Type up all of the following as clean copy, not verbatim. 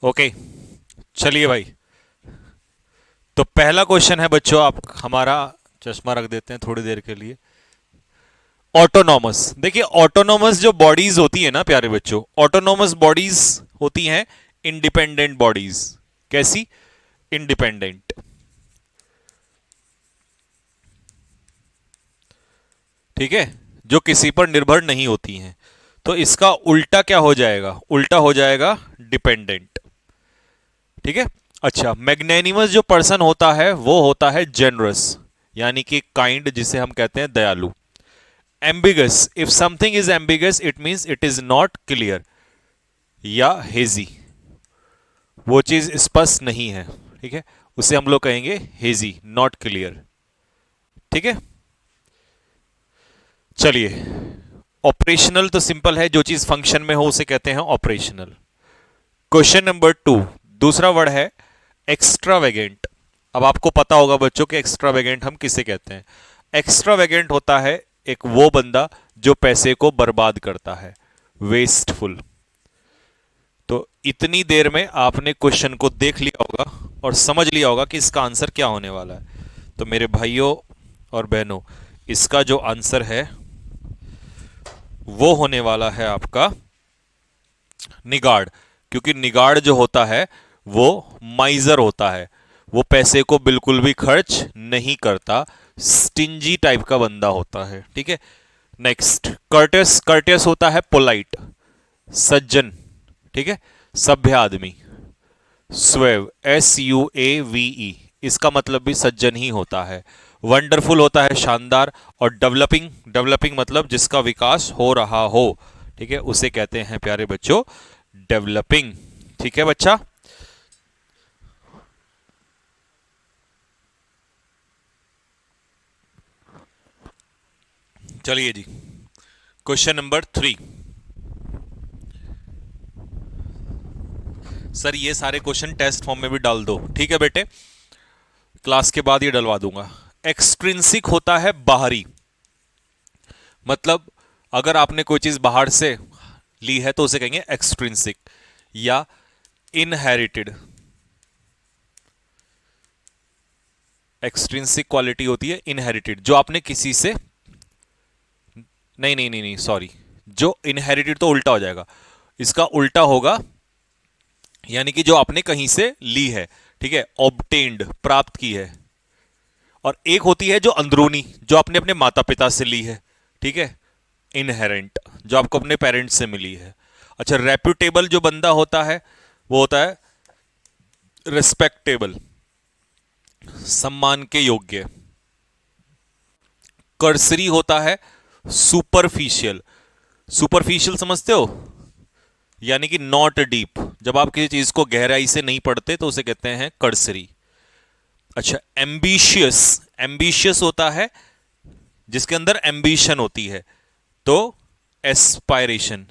Okay, चलिए भाई। तो पहला क्वेश्चन है बच्चों, आप हमारा चश्मा रख देते हैं थोड़ी देर के लिए। ऑटोनॉमस, देखिए ऑटोनॉमस जो बॉडीज होती है ना प्यारे बच्चों, ऑटोनॉमस बॉडीज होती हैं इंडिपेंडेंट बॉडीज। कैसी? इंडिपेंडेंट। ठीक है, जो किसी पर निर्भर नहीं होती हैं। तो इसका उल्टा क्या हो जाएगा? उल्टा हो जाएगा डिपेंडेंट। ठीक है। अच्छा, मैग्नेनिमस जो पर्सन होता है वो होता है जेनरस, यानी कि काइंड, जिसे हम कहते हैं दयालु। Ambiguous, if something is ambiguous it means it is not clear या हेजी, वो चीज स्पष्ट नहीं है। ठीक है, उसे हम लोग कहेंगे हेजी, नॉट क्लियर। ठीक है। चलिए, ऑपरेशनल तो सिंपल है, जो चीज फंक्शन में हो उसे कहते हैं ऑपरेशनल। क्वेश्चन नंबर 2, दूसरा वर्ड है एक्स्ट्रावेगेंट। अब आपको पता होगा बच्चों कि एक्स्ट्रावेगेंट हम किसे कहते हैं। एक्स्ट्रावेगेंट होता है एक वो बंदा जो पैसे को बर्बाद करता है, वेस्टफुल। तो इतनी देर में आपने क्वेश्चन को देख लिया होगा और समझ लिया होगा कि इसका आंसर क्या होने वाला है। तो मेरे भाइयों और बहनों, इसका जो आंसर है वो होने वाला है आपका निगाड़। क्योंकि निगाड़ जो होता है वो माइजर होता है, वो पैसे को बिल्कुल भी खर्च नहीं करता, स्टिंजी टाइप का बंदा होता है। ठीक है। Next, courteous. कर्टियस होता है पोलाइट, सज्जन। ठीक है, सभ्य आदमी। स्वेव, SUAVE, इसका मतलब भी सज्जन ही होता है। वंडरफुल होता है शानदार। और डेवलपिंग, डेवलपिंग मतलब जिसका विकास हो रहा हो, ठीक है, उसे कहते हैं प्यारे बच्चों डेवलपिंग। ठीक है बच्चा। चलिए जी, क्वेश्चन नंबर 3। सर ये सारे क्वेश्चन टेस्ट फॉर्म में भी डाल दो, ठीक है बेटे, क्लास के बाद ये डलवा दूंगा। एक्सट्रिंसिक होता है बाहरी, मतलब अगर आपने कोई चीज बाहर से ली है तो उसे कहेंगे एक्सट्रिंसिक। या इनहेरिटेड, एक्सट्रिंसिक क्वालिटी होती है इनहेरिटेड, जो आपने किसी से, नहीं नहीं नहीं नहीं सॉरी, जो इनहेरिटेड तो उल्टा हो जाएगा, इसका उल्टा होगा, यानी कि जो आपने कहीं से ली है। ठीक है, ऑब्टेन्ड, प्राप्त की है। और एक होती है जो अंदरूनी, जो आपने अपने माता पिता से ली है। ठीक है, इनहेरेंट, जो आपको अपने पेरेंट्स से मिली है। अच्छा, रेप्यूटेबल जो बंदा होता है वो होता है रिस्पेक्टेबल, सम्मान के योग्य। कर्सरी होता है सुपरफिशियल। सुपरफिशियल समझते हो, यानी कि नॉट डीप, जब आप किसी चीज को गहराई से नहीं पढ़ते तो उसे कहते हैं कर्सरी। अच्छा, एम्बिशियस। एम्बिशियस होता है जिसके अंदर एम्बिशन होती है। तो एस्पायरेशन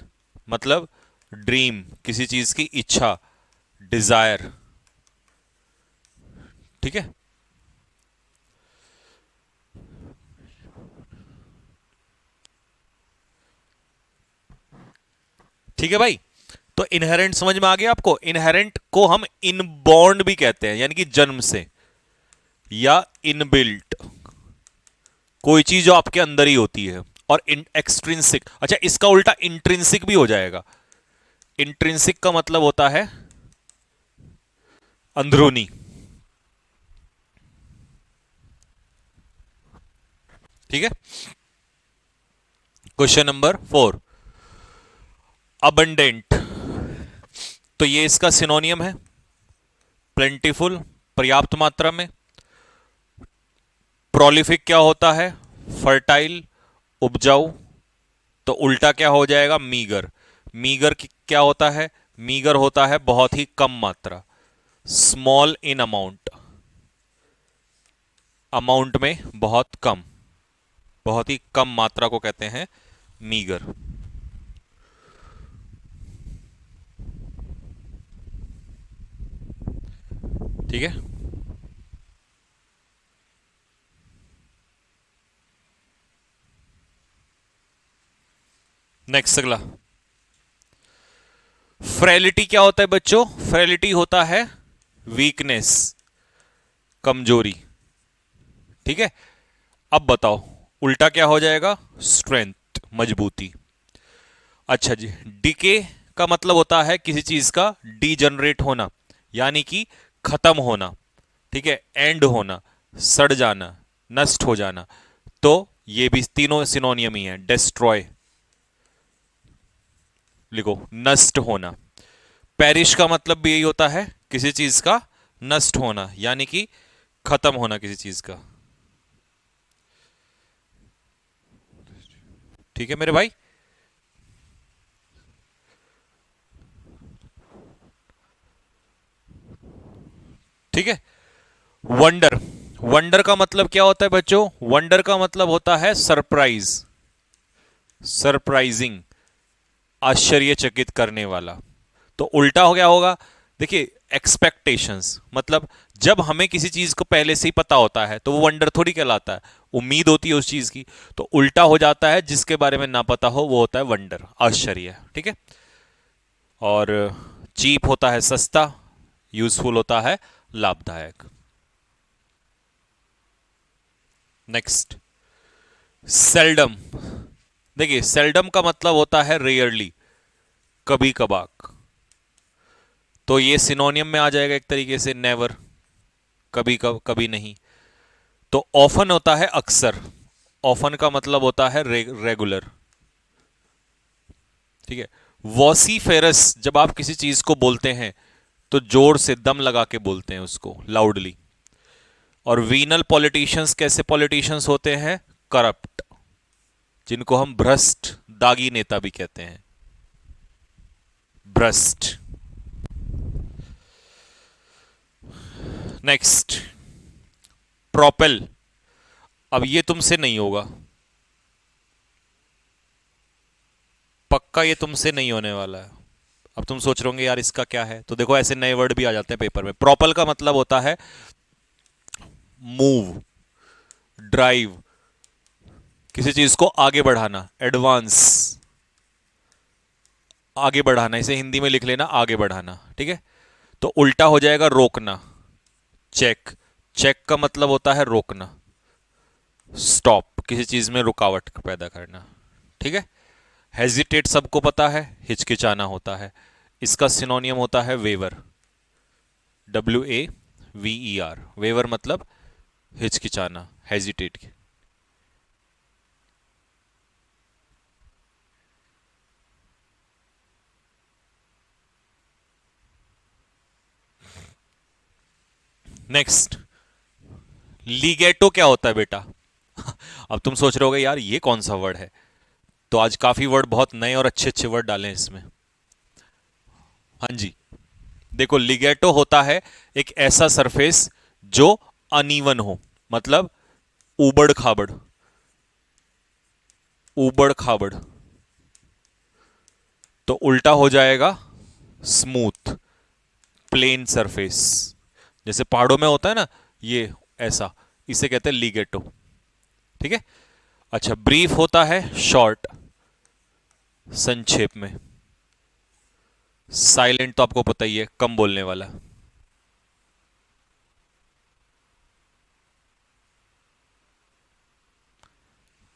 मतलब ड्रीम, किसी चीज की इच्छा, डिजायर। ठीक है। ठीक है भाई, तो इनहेरेंट समझ में आ गया आपको। इनहेरेंट को हम इनबॉर्न भी कहते हैं, यानी कि जन्म से, या इनबिल्ट, कोई चीज जो आपके अंदर ही होती है। और एक्सट्रिंसिक, अच्छा इसका उल्टा इंट्रिंसिक भी हो जाएगा। इंट्रिंसिक का मतलब होता है अंदरूनी। ठीक है। Question number 4, abundant. तो ये इसका सिनोनियम है, प्लेंटीफुल, पर्याप्त मात्रा में। प्रोलिफिक क्या होता है? फर्टाइल, उपजाऊ। तो उल्टा क्या हो जाएगा? मीगर। मीगर क्या होता है? मीगर होता है बहुत ही कम मात्रा, स्मॉल इन अमाउंट, अमाउंट में बहुत कम, बहुत ही कम मात्रा को कहते हैं मीगर। ठीक है। नेक्स्ट अगला, फ्रेलिटी क्या होता है बच्चों? फ्रेलिटी होता है वीकनेस, कमजोरी। ठीक है, अब बताओ उल्टा क्या हो जाएगा? स्ट्रेंथ, मजबूती। अच्छा जी, डिके का मतलब होता है किसी चीज का डीजनरेट होना, यानी कि खत्म होना। ठीक है, एंड होना, सड़ जाना, नष्ट हो जाना। तो ये भी तीनों सिनोनियम ही है। डेस्ट्रॉय लिखो, नष्ट होना। पेरिश का मतलब भी यही होता है, किसी चीज का नष्ट होना, यानी कि खत्म होना किसी चीज का। ठीक है मेरे भाई। ठीक है, वंडर। वंडर का मतलब क्या होता है बच्चों? वंडर का मतलब होता है सरप्राइज, सरप्राइजिंग, आश्चर्यचकित करने वाला। तो उल्टा हो गया होगा, देखिए एक्सपेक्टेशंस, मतलब जब हमें किसी चीज को पहले से ही पता होता है तो वो वंडर थोड़ी कहलाता है, उम्मीद होती है उस चीज की। तो उल्टा हो जाता है, जिसके बारे में ना पता हो वो होता है वंडर, आश्चर्य। ठीक है, और चीप होता है सस्ता, यूजफुल होता है लाभदायक। Next, seldom. देखिए सेल्डम का मतलब होता है रेयरली, कभी कभार। तो ये सिनोनियम में आ जाएगा एक तरीके से, नेवर, कभी कभी नहीं। तो ऑफन होता है अक्सर, ऑफन का मतलब होता है रेगुलर। ठीक है, वॉसीफेरस, जब आप किसी चीज को बोलते हैं तो जोर से दम लगा के बोलते हैं उसको, लाउडली। और वीनल पॉलिटिशियंस कैसे पॉलिटिशियंस होते हैं? करप्ट, जिनको हम भ्रष्ट, दागी नेता भी कहते हैं, भ्रष्ट। Next, propel. अब ये तुमसे नहीं होगा, पक्का ये तुमसे नहीं होने वाला है। अब तुम सोच रहे होंगे यार इसका क्या है, तो देखो ऐसे नए वर्ड भी आ जाते हैं पेपर में। प्रोपल का मतलब होता है मूव, ड्राइव, किसी चीज को आगे बढ़ाना, एडवांस, आगे बढ़ाना। इसे हिंदी में लिख लेना, आगे बढ़ाना। ठीक है, तो उल्टा हो जाएगा रोकना, चेक। चेक का मतलब होता है रोकना, स्टॉप, किसी चीज में रुकावट पैदा करना। ठीक है, हेजिटेट सबको पता है, हिचकिचाना होता है। इसका सिनोनियम होता है वेवर, WAVER। वेवर मतलब हिचकिचाना, हेजिटेट। नेक्स्ट, लीगेटो क्या होता है बेटा? अब तुम सोच रहे होगे यार ये कौन सा वर्ड है, तो आज काफी वर्ड, बहुत नए और अच्छे अच्छे वर्ड डाले हैं इसमें। हाँ जी, देखो लिगेटो होता है एक ऐसा सरफेस जो अनइवन हो, मतलब उबड़ खाबड़, उबड़ खाबड़। तो उल्टा हो जाएगा स्मूथ, प्लेन सरफेस। जैसे पहाड़ों में होता है ना ये, ऐसा, इसे कहते हैं लिगेटो। ठीक है, अच्छा, ब्रीफ होता है शॉर्ट, संक्षेप में। साइलेंट तो आपको पता ही है, कम बोलने वाला।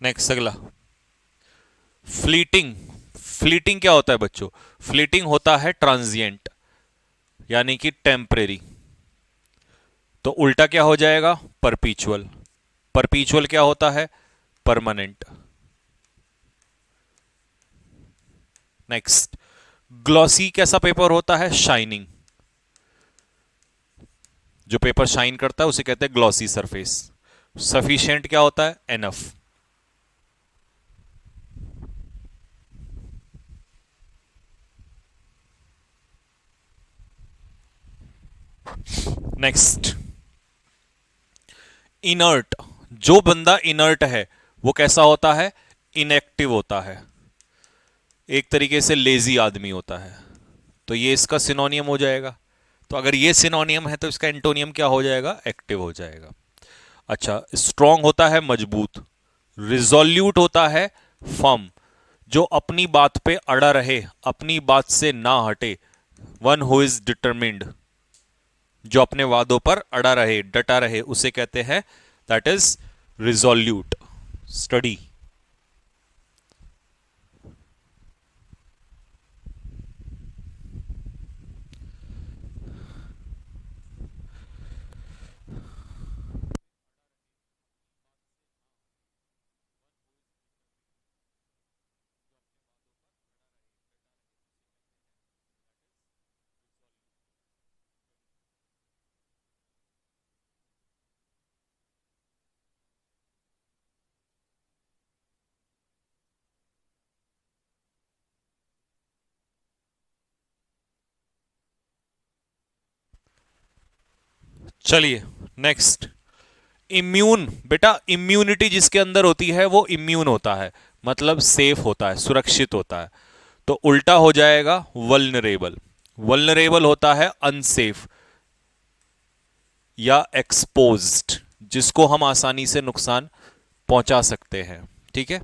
नेक्स्ट अगला, फ्लीटिंग। फ्लीटिंग क्या होता है बच्चों? फ्लीटिंग होता है ट्रांजिएंट, यानी कि टेम्परेरी। तो उल्टा क्या हो जाएगा? परपीचुअल। परपीचुअल क्या होता है? परमानेंट। नेक्स्ट, ग्लॉसी कैसा पेपर होता है? शाइनिंग। जो पेपर शाइन करता है उसे कहते हैं ग्लॉसी सरफेस। सफिशिएंट क्या होता है? एनफ। Next, inert. जो बंदा इनर्ट है वो कैसा होता है? इनएक्टिव होता है, एक तरीके से लेजी आदमी होता है। तो ये इसका सिनोनियम हो जाएगा। तो अगर ये सिनोनियम है तो इसका एंटोनियम क्या हो जाएगा? एक्टिव हो जाएगा। अच्छा, स्ट्रांग होता है मजबूत, रिजोल्यूट होता है फर्म, जो अपनी बात पे अड़ा रहे, अपनी बात से ना हटे, वन हु इज डिटरमिन्ड, जो अपने वादों पर अड़ा रहे, डटा रहे, उसे कहते हैं दैट इज रिजोल्यूट। स्टडी। चलिए नेक्स्ट। इम्यून, बेटा इम्यूनिटी जिसके अंदर होती है वो इम्यून होता है, मतलब सेफ होता है, सुरक्षित होता है। तो उल्टा हो जाएगा वल्नरेबल। वल्नरेबल होता है अनसेफ या एक्सपोज्ड, जिसको हम आसानी से नुकसान पहुंचा सकते हैं। ठीक है।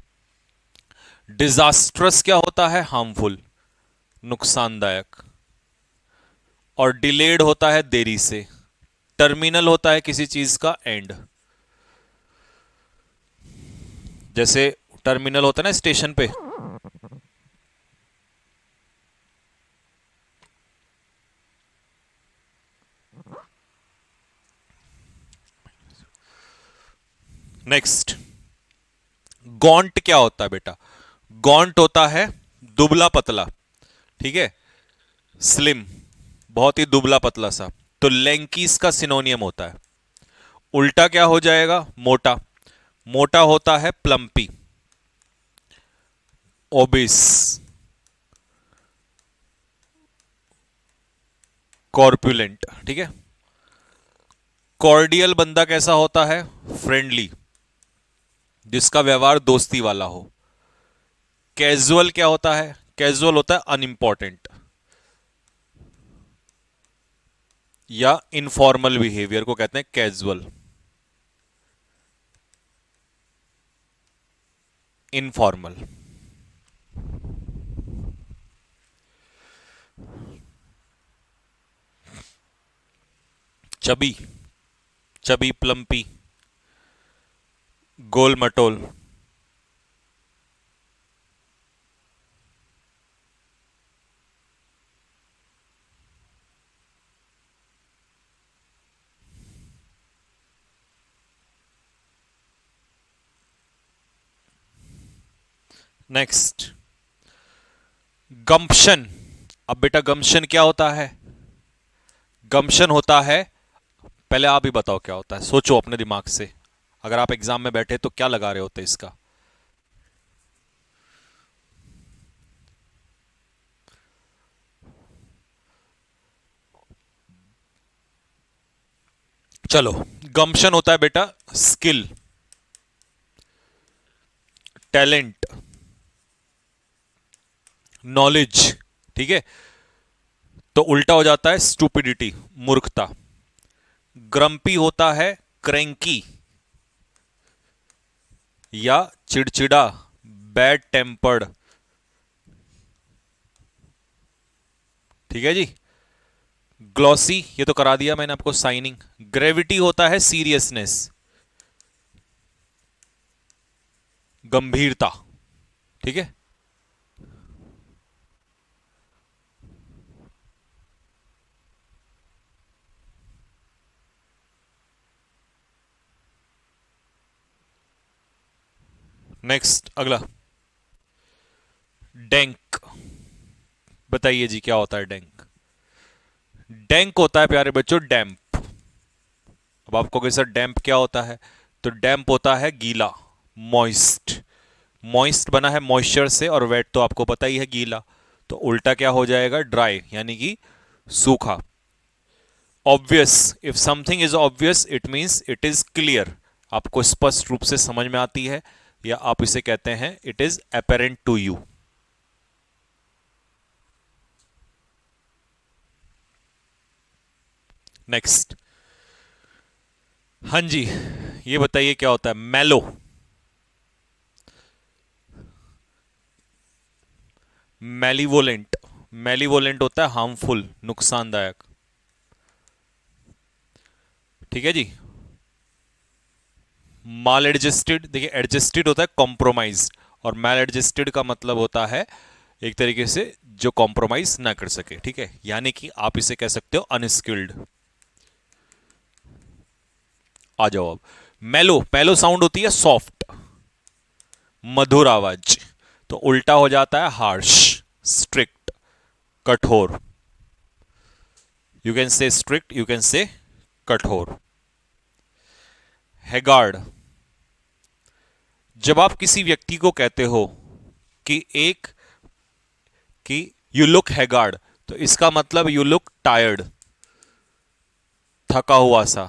डिजास्ट्रस क्या होता है? हार्मफुल, नुकसानदायक। और डिलेड होता है देरी से। टर्मिनल होता है किसी चीज का एंड, जैसे टर्मिनल होता है ना स्टेशन पे। नेक्स्ट, गॉन्ट क्या होता है बेटा? गॉन्ट होता है दुबला पतला, ठीक है, स्लिम, बहुत ही दुबला पतला सा। तो लैंकीस का सिनोनियम होता है। उल्टा क्या हो जाएगा? मोटा। मोटा होता है प्लम्पी, ओबिस, कॉर्पुलेंट। ठीक है। कॉर्डियल बंदा कैसा होता है? फ्रेंडली, जिसका व्यवहार दोस्ती वाला हो। कैजुअल क्या होता है? कैजुअल होता है अनइंपॉर्टेंट या इनफॉर्मल बिहेवियर को कहते हैं casual, informal. Chubby, chubby plumpy, गोल मटोल। Next, gumption. अब बेटा गम्पशन क्या होता है? गम्पशन होता है, पहले आप ही बताओ क्या होता है, सोचो अपने दिमाग से। अगर आप एग्जाम में बैठे तो क्या लगा रहे होते इसका? चलो, गम्पशन होता है बेटा स्किल, टैलेंट, नॉलेज। ठीक है। तो उल्टा हो जाता है स्टूपिडिटी, मूर्खता। ग्रम्पी होता है क्रैंकी या चिड़चिड़ा, बैड टेम्पर्ड। ठीक है जी। ग्लॉसी, ये तो करा दिया मैंने आपको, साइनिंग। ग्रेविटी होता है सीरियसनेस, गंभीरता। ठीक है। नेक्स्ट, अगला, डैंक। बताइए जी क्या होता है डैंक? डैंक होता है प्यारे बच्चों डैम्प। अब आपको कहे सर डैम्प क्या होता है? तो डैम्प होता है गीला, मॉइस्ट। मॉइस्ट बना है मॉइस्चर से, और वेट तो आपको पता ही है गीला। तो उल्टा क्या हो जाएगा? ड्राई, यानी कि सूखा। Obvious, if something is obvious it means it is clear, आपको स्पष्ट रूप से समझ में आती है, या आप इसे कहते हैं it is apparent to you. Next, हाँ जी, ये बताइए क्या होता है? मैलो। मैलीवोलेंट, मैलीवोलेंट होता है हार्मफुल, नुकसानदायक। ठीक है जी। माल एडजस्टेड, देखिए एडजस्टेड होता है कॉम्प्रोमाइज, और मैल एडजस्टेड का मतलब होता है एक तरीके से जो कॉम्प्रोमाइज ना कर सके। ठीक है, यानी कि आप इसे कह सकते हो अनस्किल्ड। आ जाओ अब। मेलो, मेलो साउंड होती है सॉफ्ट, मधुर आवाज, तो उल्टा हो जाता है हार्श, स्ट्रिक्ट, कठोर। You can say strict, you can say कठोर। हैगार्ड, जब आप किसी व्यक्ति को कहते हो कि एक कि यू लुक हैगार्ड, तो इसका मतलब यू लुक टायर्ड, थका हुआ सा,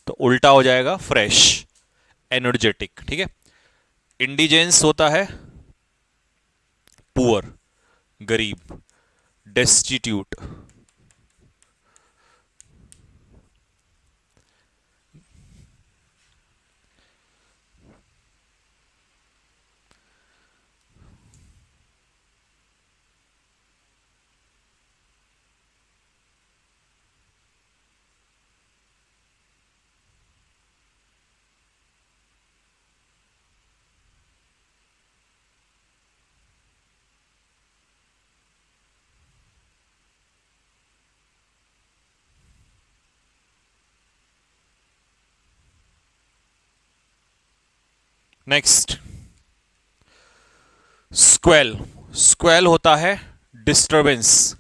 तो उल्टा हो जाएगा फ्रेश, एनर्जेटिक। ठीक है। इंडिजेंस होता है पुअर, गरीब, डेस्टिट्यूट। नेक्स्ट, स्क्वेल, स्क्वेल होता है डिस्टरबेंस,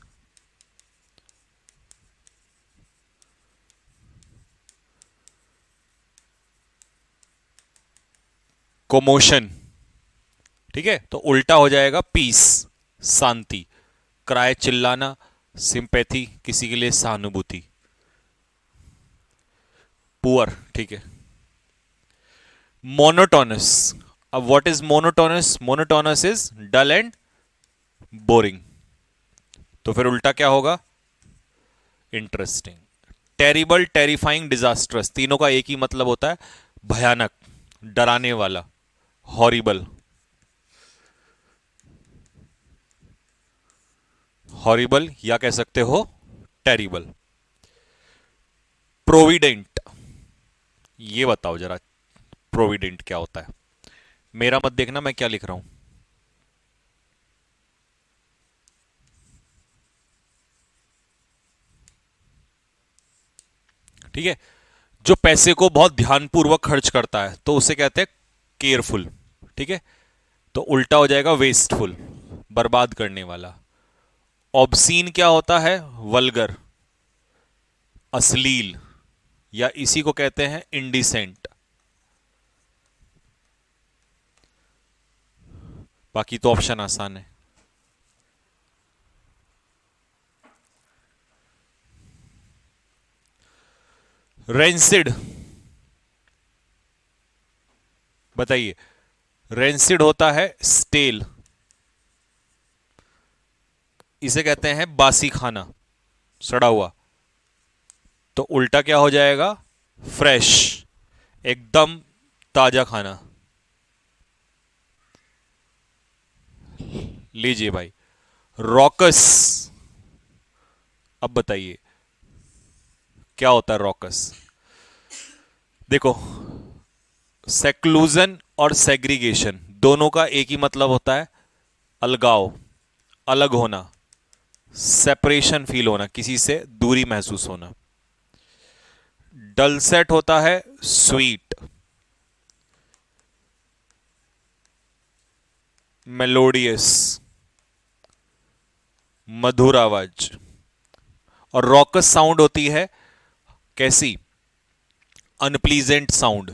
कोमोशन। ठीक है, तो उल्टा हो जाएगा पीस, शांति, क्राय, चिल्लाना, सिंपैथी, किसी के लिए सहानुभूति। पुअर। ठीक है। मोनोटोनस, अब what is monotonous? Monotonous is dull and boring, तो फिर उल्टा क्या होगा? इंटरेस्टिंग। टेरिबल, टेरिफाइंग, डिजास्ट्रस, तीनों का एक ही मतलब होता है, भयानक, डराने वाला, हॉरिबल। हॉरिबल या कह सकते हो टेरिबल। प्रोविडेंट, ये बताओ जरा, प्रोविडेंट क्या होता है? मेरा मत देखना मैं क्या लिख रहा हूं। ठीक है, जो पैसे को बहुत ध्यानपूर्वक खर्च करता है तो उसे कहते हैं केयरफुल। ठीक है, तो उल्टा हो जाएगा वेस्टफुल, बर्बाद करने वाला। ऑब्सीन क्या होता है? वल्गर, अश्लील, या इसी को कहते हैं इंडिसेंट। बाकी तो ऑप्शन आसान है। रेंसिड, बताइए। रेंसिड होता है स्टेल, इसे कहते हैं बासी खाना, सड़ा हुआ, तो उल्टा क्या हो जाएगा? फ्रेश, एकदम ताजा खाना। लीजिए भाई। रॉकस, अब बताइए क्या होता है रॉकस? देखो, सेक्लूजन और सेग्रीगेशन दोनों का एक ही मतलब होता है, अलगाव, अलग होना, सेपरेशन फील होना, किसी से दूरी महसूस होना। डलसेट होता है स्वीट, मेलोडियस, मधुर आवाज। और रॉकस साउंड होती है कैसी? अनप्लीजेंट साउंड,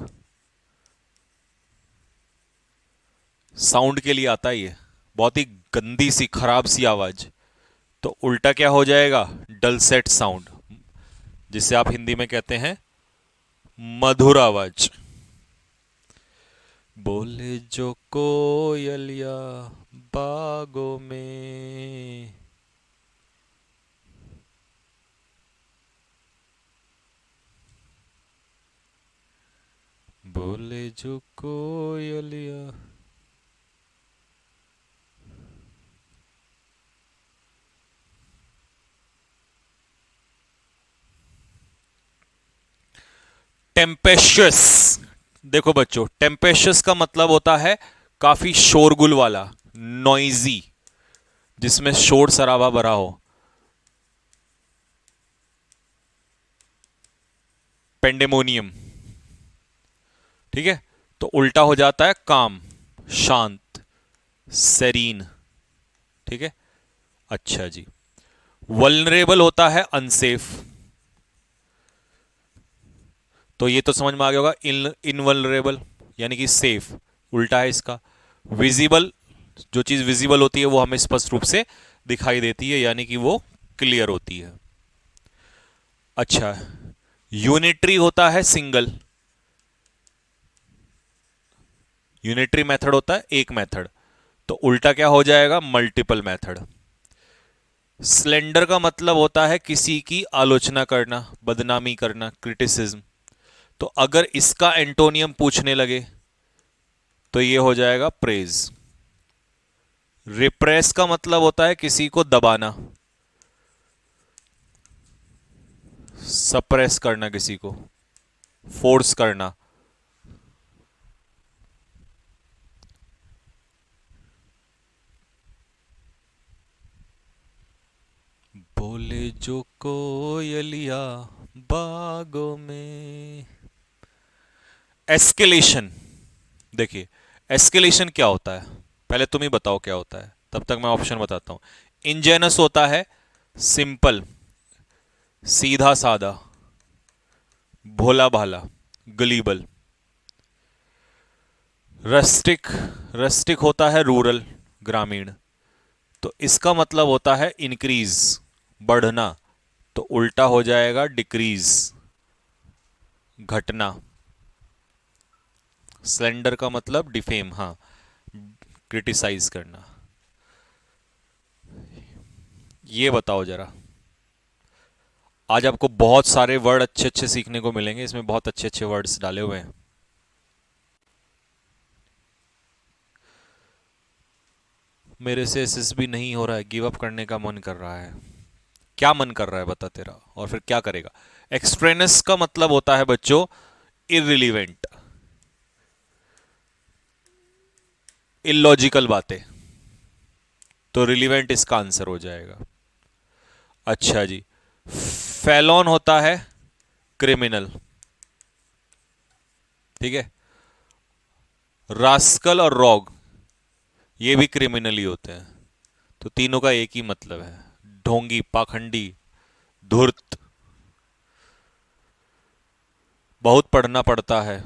साउंड के लिए आता है ये, बहुत ही गंदी सी, खराब सी आवाज, तो उल्टा क्या हो जाएगा? डलसेट साउंड, जिसे आप हिंदी में कहते हैं मधुर आवाज। बोले जो कोयलिया बागों में, बोले जो कोयलिया। टेम्पेशियस, देखो बच्चों, टेम्पेशियस का मतलब होता है काफी शोरगुल वाला, नॉइजी, जिसमें शोर शराबा भरा हो। पेंडेमोनियम, ठीक है। तो उल्टा हो जाता है काम, शांत, सेरीन, ठीक है। अच्छा जी। वल्नरेबल होता है अनसेफ, तो ये तो समझ में आ गया होगा। इनवल्नरेबल यानी कि सेफ, उल्टा है इसका। विजिबल, जो चीज विजिबल होती है वो हमें स्पष्ट रूप से दिखाई देती है, यानी कि वो क्लियर होती है। अच्छा, यूनिटरी होता है सिंगल, यूनिटरी मेथड होता है एक मेथड, तो उल्टा क्या हो जाएगा, मल्टीपल मेथड। स्लेंडर का मतलब होता है किसी की आलोचना करना, बदनामी करना, क्रिटिसिज्म, तो अगर इसका एंटोनियम पूछने लगे तो ये हो जाएगा प्रेज। रिप्रेस का मतलब होता है किसी को दबाना, सप्रेस करना, किसी को फोर्स करना। बोले जो कोयलिया बागों में। एस्केलेशन, देखिए एस्केलेशन क्या होता है, पहले तुम ही बताओ क्या होता है, तब तक मैं ऑप्शन बताता हूं। इंजेनस होता है सिंपल, सीधा साधा, भोला भाला, गलीबल। रस्टिक, रस्टिक होता है रूरल, ग्रामीण, तो इसका मतलब होता है इंक्रीज, बढ़ना, तो उल्टा हो जाएगा डिक्रीज, घटना। स्लेंडर का मतलब डिफेम, हाँ, क्रिटिसाइज करना। ये बताओ जरा, आज आपको बहुत सारे वर्ड अच्छे अच्छे सीखने को मिलेंगे, इसमें बहुत अच्छे अच्छे वर्ड्स डाले हुए हैं। मेरे से एसएसबी नहीं हो रहा है, गिव अप करने का मन कर रहा है। क्या मन कर रहा है बता तेरा, और फिर क्या करेगा। एक्सट्रेनस का मतलब होता है बच्चों इररिलीवेंट, इलॉजिकल बातें, तो रिलीवेंट इसका आंसर हो जाएगा। अच्छा जी। फैलॉन होता है क्रिमिनल, ठीक है। रास्कल और रॉग ये भी क्रिमिनल ही होते हैं, तो तीनों का एक ही मतलब है, ढोंगी, पाखंडी, धूर्त। बहुत पढ़ना पड़ता है,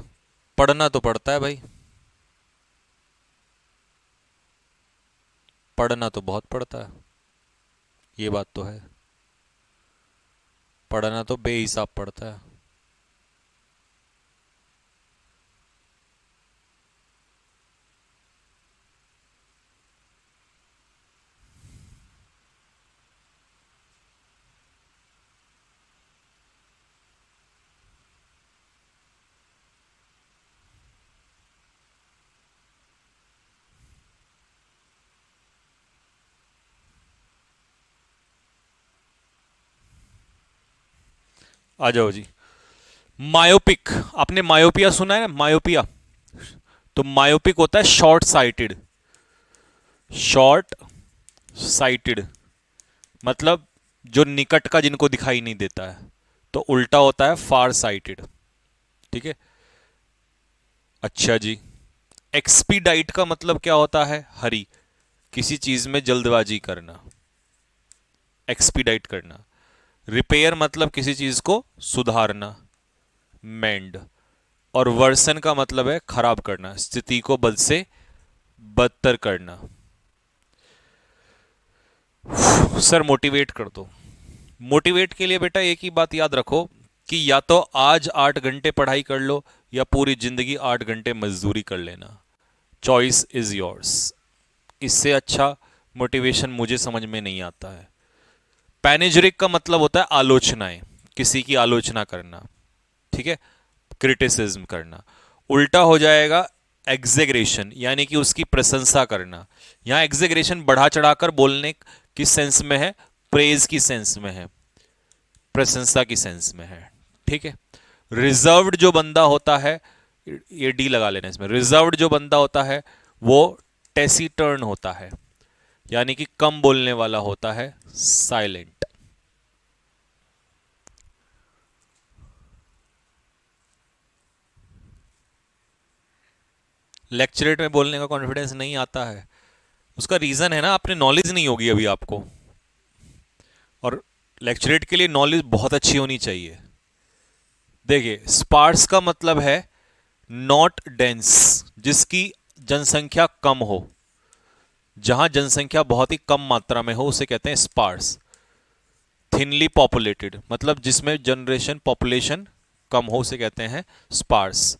पढ़ना तो पड़ता है भाई, पढ़ना तो बहुत पड़ता है, ये बात तो है, पढ़ना तो बेहिसाब पड़ता है। आ जाओ जी। मायोपिक, आपने मायोपिया सुना है ना, मायोपिया, तो मायोपिक होता है शॉर्ट साइटेड, शॉर्ट साइटेड मतलब जो निकट का जिनको दिखाई नहीं देता है, तो उल्टा होता है फार साइटेड, ठीक है। अच्छा जी। एक्सपीडाइट का मतलब क्या होता है, हरी, किसी चीज में जल्दबाजी करना, एक्सपीडाइट करना। रिपेयर मतलब किसी चीज को सुधारना, मेंड। और वर्सन का मतलब है खराब करना, स्थिति को बद से बदतर करना। सर मोटिवेट कर दो। मोटिवेट के लिए बेटा एक ही बात याद रखो कि या तो आज 8 घंटे पढ़ाई कर लो या पूरी जिंदगी 8 घंटे मजदूरी कर लेना, चॉइस इज योर्स। इससे अच्छा मोटिवेशन मुझे समझ में नहीं आता है। पैनेजरिक का मतलब होता है आलोचनाएं, किसी की आलोचना करना, ठीक है, क्रिटिसिज्म करना। उल्टा हो जाएगा एग्जेग्रेशन, यानी कि उसकी प्रशंसा करना। यहां एग्जेग्रेशन बढ़ा चढ़ाकर बोलने की सेंस में है, प्रेज की सेंस में है, प्रशंसा की सेंस में है, ठीक है। रिजर्व्ड जो बंदा होता है, ये डी लगा लेना इसमें, रिजर्व्ड जो बंदा होता है वो टेसिटर्न होता है, यानी कि कम बोलने वाला होता है, साइलेंट। लेक्चरेट में बोलने का कॉन्फिडेंस नहीं आता है, उसका रीजन है ना, आपने नॉलेज नहीं होगी अभी आपको, और लेक्चरेट के लिए नॉलेज बहुत अच्छी होनी चाहिए। देखिए, स्पार्स का मतलब है नॉट डेंस, जिसकी जनसंख्या कम हो, जहां जनसंख्या बहुत ही कम मात्रा में हो उसे कहते हैं स्पार्स। थिनली पॉपुलेटेड मतलब जिसमें जनरेशन पॉपुलेशन कम हो उसे कहते हैं स्पार्स।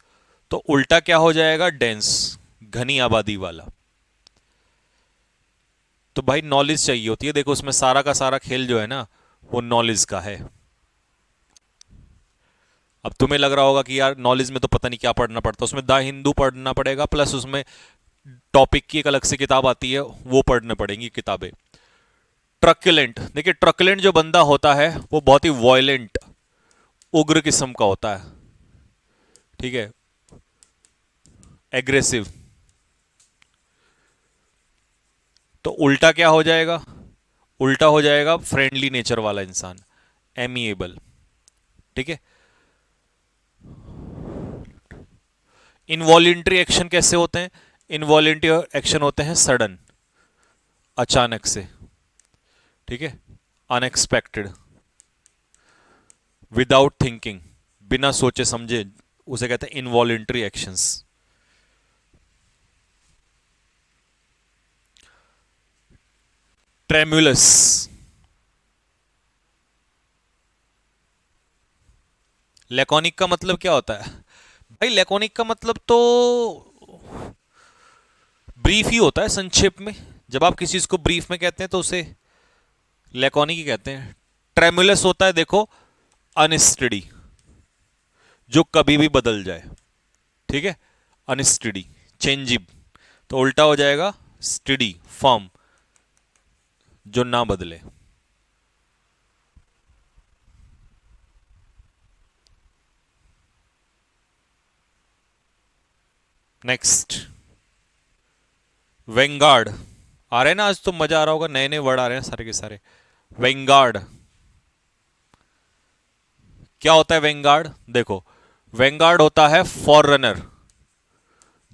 तो उल्टा क्या हो जाएगा, डेंस, घनी आबादी वाला। तो भाई नॉलेज चाहिए होती है, देखो उसमें सारा का सारा खेल जो है ना वो नॉलेज का है। अब तुम्हें लग रहा होगा कि यार नॉलेज में तो पता नहीं क्या पढ़ना पड़ता, उसमें द हिंदू पढ़ना पड़ेगा, प्लस उसमें टॉपिक की एक अलग से किताब आती है वो पढ़ने पड़ेंगी किताबें। ट्रक्युलेंट, देखिए ट्रक्युलेंट जो बंदा होता है वो बहुत ही वॉयलेंट, उग्र किस्म का होता है, ठीक है, एग्रेसिव। तो उल्टा क्या हो जाएगा, उल्टा हो जाएगा फ्रेंडली नेचर वाला इंसान, एमिएबल, ठीक है। इनवॉलेंट्री एक्शन कैसे होते हैं, इनवॉलेंट्री एक्शन होते हैं सडन, अचानक से, ठीक है, अनएक्सपेक्टेड, विदाउट थिंकिंग, बिना सोचे समझे, उसे कहते हैं इनवॉलेंट्री एक्शंस। ट्रेम्युलस, लैकोनिक का मतलब क्या होता है भाई, लैकोनिक का मतलब तो ब्रीफ ही होता है, संक्षेप में। जब आप किसी चीज को ब्रीफ में कहते हैं तो उसे लैकोनिक ही कहते हैं। ट्रेमुलस होता है देखो, अनस्टडी, जो कभी भी बदल जाए, ठीक है, अनस्टडी, चेंजिब, तो उल्टा हो जाएगा स्टडी, फर्म, जो ना बदले। नेक्स्ट, वेंगार्ड, आ रहे हैं ना आज तो मजा आ रहा होगा, नए नए वर्ड आ रहे हैं सारे के सारे। वेंगार्ड क्या होता है, वेंगार्ड देखो, वेंगार्ड होता है फॉररनर,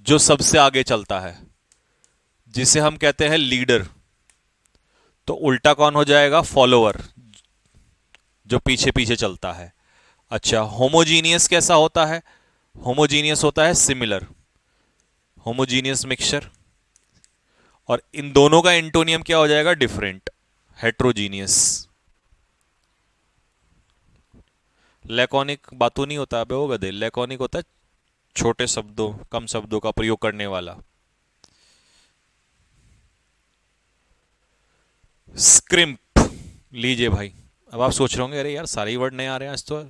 जो सबसे आगे चलता है, जिसे हम कहते हैं लीडर। तो उल्टा कौन हो जाएगा, फॉलोअर, जो पीछे पीछे चलता है। अच्छा, होमोजीनियस कैसा होता है, होमोजीनियस होता है सिमिलर, होमोजीनियस मिक्सचर। और इन दोनों का एंटोनियम क्या हो जाएगा, डिफरेंट, हेट्रोजीनियस। लैकोनिक बातों नहीं होता, अबे वो गधे, लैकोनिक होता है छोटे शब्दों, कम शब्दों का प्रयोग करने वाला। स्क्रिम्प, लीजिए भाई, अब आप सोच रहे होंगे अरे यार सारे ही वर्ड नए आ रहे हैं आज तो,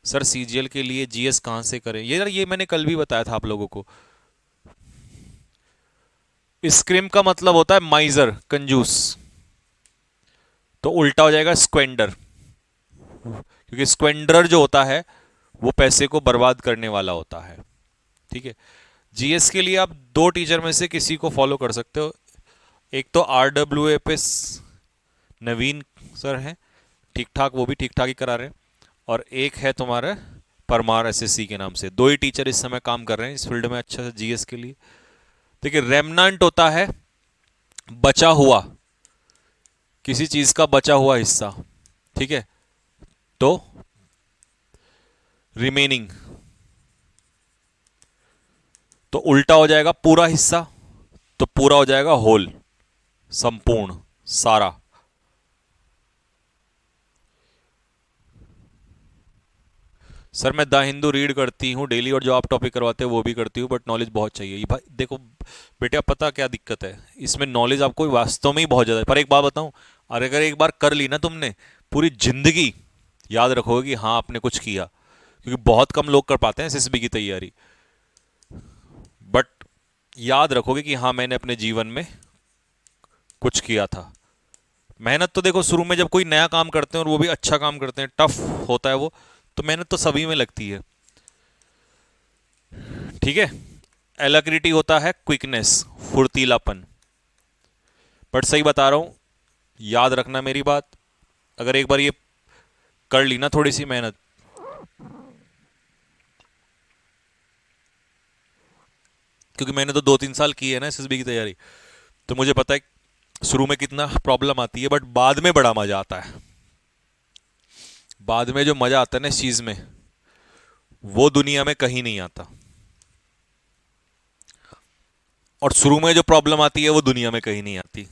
सर सीजीएल के लिए जीएस कहां से करें, ये यार ये मैंने कल भी बताया था आप लोगों को। स्क्रिम का मतलब होता है माइजर, कंजूस, तो उल्टा हो जाएगा स्क्वेंडर, क्योंकि स्क्वेंडर जो होता है वो पैसे को बर्बाद करने वाला होता है, ठीक है। जीएस के लिए आप दो टीचर में से किसी को फॉलो कर सकते हो, एक तो आरडब्ल्यूए पे नवीन सर हैं, ठीक ठाक, वो भी ठीक ठाक ही करा रहे हैं, और एक है तुम्हारा परमार एसएससी के नाम से। दो ही टीचर इस समय काम कर रहे हैं इस फील्ड में अच्छा से जीएस के लिए। देखिए रेमनांट होता है बचा हुआ, किसी चीज का बचा हुआ हिस्सा, ठीक है, तो रिमेनिंग, तो उल्टा हो जाएगा पूरा हिस्सा, तो पूरा हो जाएगा होल, संपूर्ण, सारा। सर मैं द हिंदू रीड करती हूँ डेली, और जो आप टॉपिक करवाते हैं वो भी करती हूँ, बट नॉलेज बहुत चाहिए। ये भाई देखो बेटे, आप पता क्या दिक्कत है, इसमें नॉलेज आपको वास्तव में ही बहुत ज़्यादा है। पर एक बात बताऊँ, अगर एक बार कर ली ना तुमने, पूरी जिंदगी याद रखोगे कि हाँ आपने कुछ किया, क्योंकि बहुत कम लोग कर पाते हैं एसएसबी की तैयारी, बट याद रखोगे कि हाँ मैंने अपने जीवन में कुछ किया था। मेहनत तो देखो शुरू में जब कोई नया काम करते हैं और वो भी अच्छा काम करते हैं, टफ होता है वो, तो मेहनत तो सभी में लगती है, ठीक है। एलाक्रिटी होता है क्विकनेस, फुर्तीलापन। बट सही बता रहा हूं, याद रखना मेरी बात, अगर एक बार ये कर ली ना थोड़ी सी मेहनत, क्योंकि मैंने तो 2-3 साल की है ना एसएसबी की तैयारी, तो मुझे पता है शुरू में कितना प्रॉब्लम आती है, बट बाद में बड़ा मजा आता है। बाद में जो मजा आता है ना इस चीज में, वो दुनिया में कहीं नहीं आता। और शुरू में जो प्रॉब्लम आती है वो दुनिया में कहीं नहीं आती,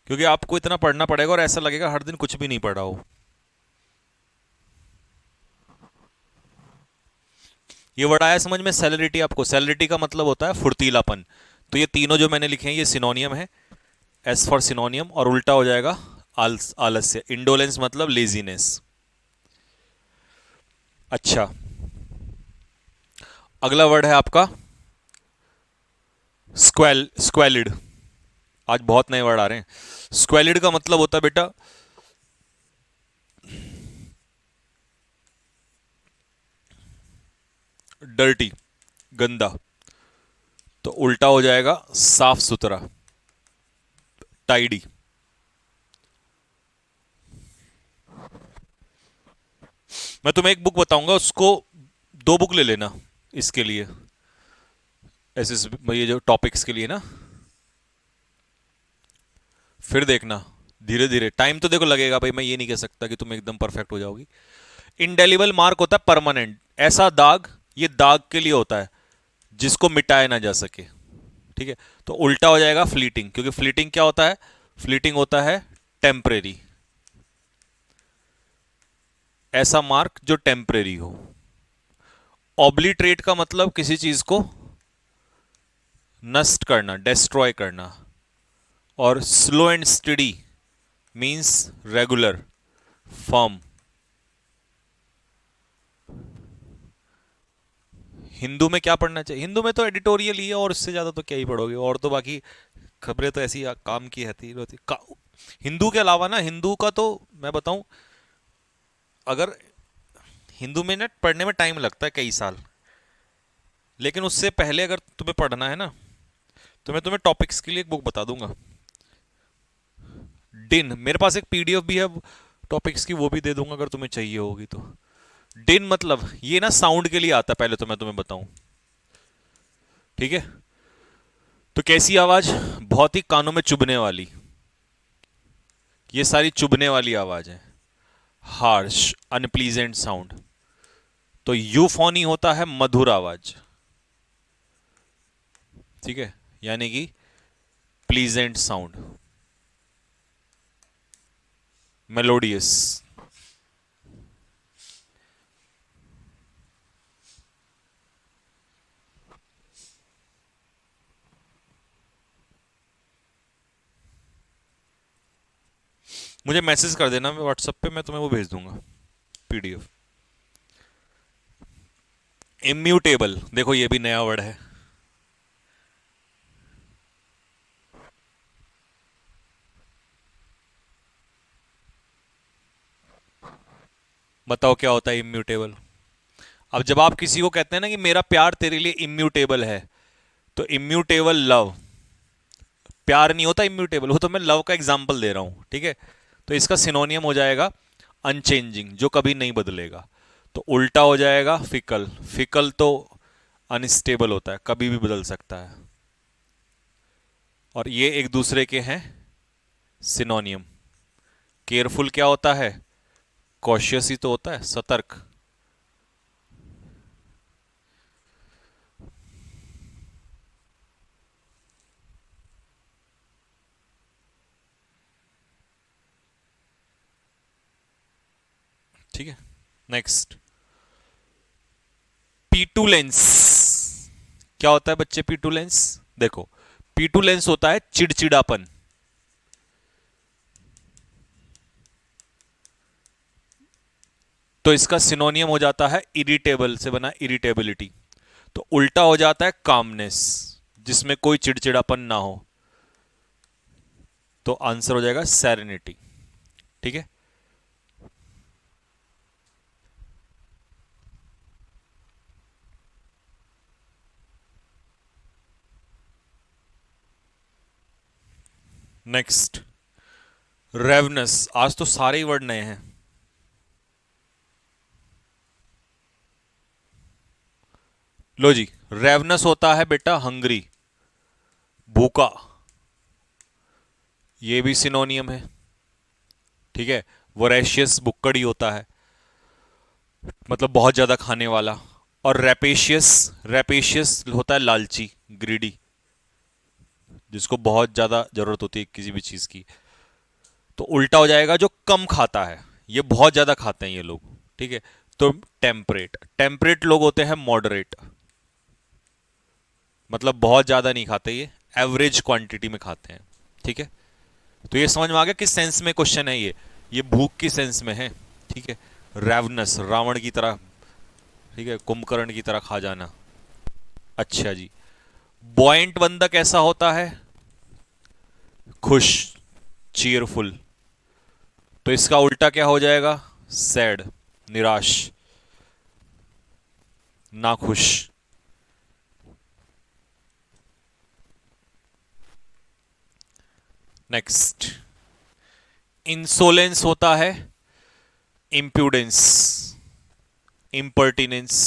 क्योंकि आपको इतना पढ़ना पड़ेगा और ऐसा लगेगा हर दिन कुछ भी नहीं पढ़ा हो। ये वर्ड आया समझ में, सेलरिटी। आपको सेलरिटी का मतलब होता है फुर्तीलापन। तो ये तीनों जो मैंने लिखे हैं ये सिनोनियम है, एस फॉर सिनोनियम, और उल्टा हो जाएगा आलस्य। इंडोलेंस मतलब लेजीनेस। अच्छा, अगला वर्ड है आपका स्क्वेलिड। आज बहुत नए वर्ड आ रहे हैं। स्क्वेलिड का मतलब होता है बेटा डर्टी, गंदा। तो उल्टा हो जाएगा साफ सुथरा, टाइडी। मैं तुम्हें एक बुक बताऊंगा, उसको 2 बुक ले लेना इसके लिए, ऐसे ये जो टॉपिक्स के लिए ना, फिर देखना धीरे धीरे। टाइम तो देखो लगेगा भाई, मैं ये नहीं कह सकता कि तुम एकदम परफेक्ट हो जाओगी। इंडेलिबल मार्क होता है परमानेंट, ऐसा दाग, ये दाग के लिए होता है जिसको मिटाया ना जा सके, ठीक है। तो उल्टा हो जाएगा फ्लीटिंग, क्योंकि फ्लीटिंग क्या होता है, फ्लीटिंग होता है टेम्परेरी, ऐसा मार्क जो टेम्परेरी हो। ऑब्लिटरेट का मतलब किसी चीज को नष्ट करना, डिस्ट्रॉय करना। और slow and study means regular, firm. Hindu में क्या पढ़ना चाहिए, हिंदू में तो एडिटोरियल ही है, और इससे ज्यादा तो क्या ही पढ़ोगे, और तो बाकी खबरें तो ऐसी काम की होती हिंदू के अलावा ना, हिंदू का तो मैं बताऊं, अगर हिंदू में ना पढ़ने में टाइम लगता है कई साल, लेकिन उससे पहले अगर तुम्हें पढ़ना है ना, तो मैं तुम्हें टॉपिक्स के लिए एक बुक बता दूंगा। डिन, मेरे पास एक पीडीएफ भी है टॉपिक्स की, वो भी दे दूंगा अगर तुम्हें चाहिए होगी तो। डिन मतलब ये ना साउंड के लिए आता है, पहले तो मैं तुम्हें बताऊं, ठीक है। तो कैसी आवाज, बहुत ही कानों में चुभने वाली, ये सारी चुभने वाली आवाज है। Harsh, unpleasant sound. तो यूफोनी होता है मधुर आवाज, ठीक है, यानी कि प्लीजेंट साउंड, मेलोडियस। मुझे मैसेज कर देना, मैं व्हाट्सएप पे मैं तुम्हें वो भेज दूंगा पीडीएफ। इम्यूटेबल, देखो ये भी नया वर्ड है। बताओ क्या होता है इम्यूटेबल। अब जब आप किसी को कहते हैं ना कि मेरा प्यार तेरे लिए इम्यूटेबल है, तो इम्यूटेबल लव, प्यार नहीं होता इम्यूटेबल, वो तो मैं लव का एग्जाम्पल दे रहा हूं, ठीक है। तो इसका सिनोनियम हो जाएगा अनचेंजिंग, जो कभी नहीं बदलेगा। तो उल्टा हो जाएगा फिकल, फिकल तो अनस्टेबल होता है, कभी भी बदल सकता है। और ये एक दूसरे के हैं सिनोनियम। केयरफुल क्या होता है, कॉशियस ही तो होता है, सतर्क। ठीक है, नेक्स्ट पीटूलेंस। क्या होता है बच्चे पीटूलेंस, देखो पीटूलेंस होता है चिड़चिड़ापन, तो इसका सिनोनियम हो जाता है इरिटेबल से बना इरिटेबिलिटी। तो उल्टा हो जाता है कामनेस, जिसमें कोई चिड़चिड़ापन ना हो। तो आंसर हो जाएगा सेरेनिटी, ठीक है। नेक्स्ट, रेवनस। आज तो सारे ही वर्ड नए हैं। लो जी, रेवनस होता है बेटा हंग्री, भूखा। ये भी सिनोनियम है, ठीक है। वोरेशियस बुक्कड़ी होता है, मतलब बहुत ज्यादा खाने वाला। और रैपेशियस, रैपेशियस होता है लालची, ग्रीडी, जिसको बहुत ज्यादा जरूरत होती है किसी भी चीज की। तो उल्टा हो जाएगा जो कम खाता है, ये बहुत ज्यादा खाते हैं ये लोग, ठीक है। तो टेम्परेट, टेम्परेट लोग होते हैं मॉडरेट, मतलब बहुत ज्यादा नहीं खाते, ये एवरेज क्वांटिटी में खाते हैं, ठीक है। तो ये समझ में आ गया किस सेंस में क्वेश्चन है ये भूख की सेंस में है, ठीक है। रेवनस, रावण की तरह, ठीक है, कुंभकर्ण की तरह खा जाना। अच्छा जी, बॉइंट बंदा कैसा होता है? खुश, चीयरफुल। तो इसका उल्टा क्या हो जाएगा? सैड, निराश, नाखुश। नेक्स्ट, इंसोलेंस होता है इंप्यूडेंस, इम्पर्टिनेंस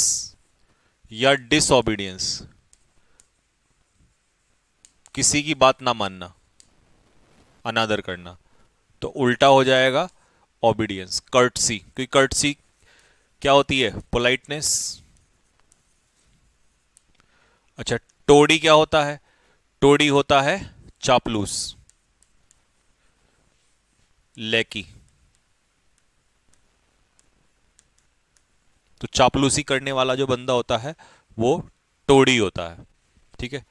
या डिसओबीडियंस, किसी की बात ना मानना, अनादर करना। तो उल्टा हो जाएगा ओबीडियंस, कर्टसी। क्योंकि कर्टसी क्या होती है? पोलाइटनेस। अच्छा, टोडी क्या होता है? टोडी होता है चापलूस, लेकी। तो चापलूसी करने वाला जो बंदा होता है वो टोडी होता है, ठीक है।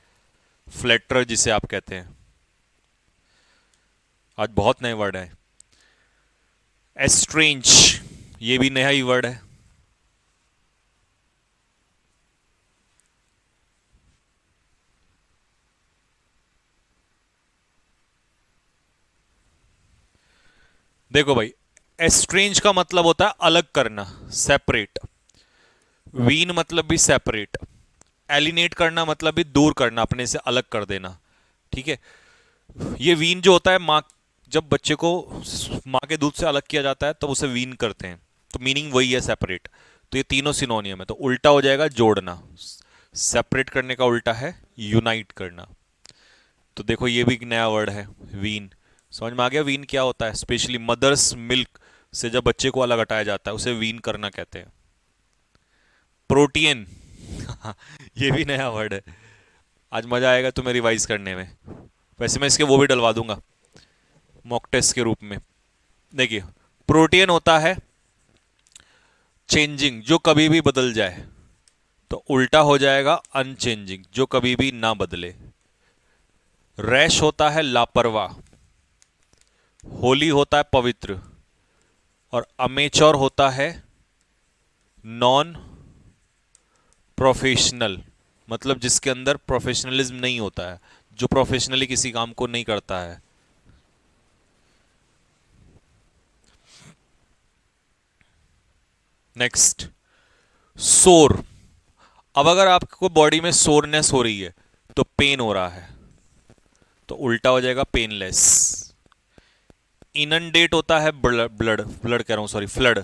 फ्लैटरर जिसे आप कहते हैं। आज बहुत नए वर्ड है। एस्ट्रेंज, ये भी नया ही वर्ड है। देखो भाई, एस्ट्रेंज का मतलब होता है अलग करना, सेपरेट। वीन मतलब भी सेपरेट। एलिनेट करना मतलब भी दूर करना, अपने से अलग कर देना, ठीक है। ये वीन जो होता है, माँ, जब बच्चे को माँ के दूध से अलग किया जाता है तब उसे वीन करते हैं, तो मीनिंग वही है, सेपरेट। तो ये तीनों सिनोनियम है, तो उल्टा हो जाएगा जोड़ना। सेपरेट करने का उल्टा है यूनाइट करना। तो देखो ये भी एक नया वर्ड है, वीन। समझ में आ गया वीन क्या होता है? स्पेशली मदर्स मिल्क से जब बच्चे को अलग हटाया जाता है उसे वीन करना कहते हैं। प्रोटीन ये भी नया वर्ड है। आज मजा आएगा तुम्हें रिवाइज करने में। वैसे मैं इसके वो भी डलवा दूंगा मॉक टेस्ट के रूप में। देखिए, प्रोटीन होता है चेंजिंग, जो कभी भी बदल जाए। तो उल्टा हो जाएगा अनचेंजिंग, जो कभी भी ना बदले। रैश होता है लापरवाह। होली होता है पवित्र। और अमेचोर होता है नॉन प्रोफेशनल, मतलब जिसके अंदर प्रोफेशनलिज्म नहीं होता है, जो प्रोफेशनली किसी काम को नहीं करता है। नेक्स्ट, सोर। अब अगर आपको बॉडी में सोरनेस हो रही है तो पेन हो रहा है, तो उल्टा हो जाएगा पेनलेस। इनंडेट होता है ब्लड, ब्लड ब्लड कह रहा हूं, सॉरी, फ्लड।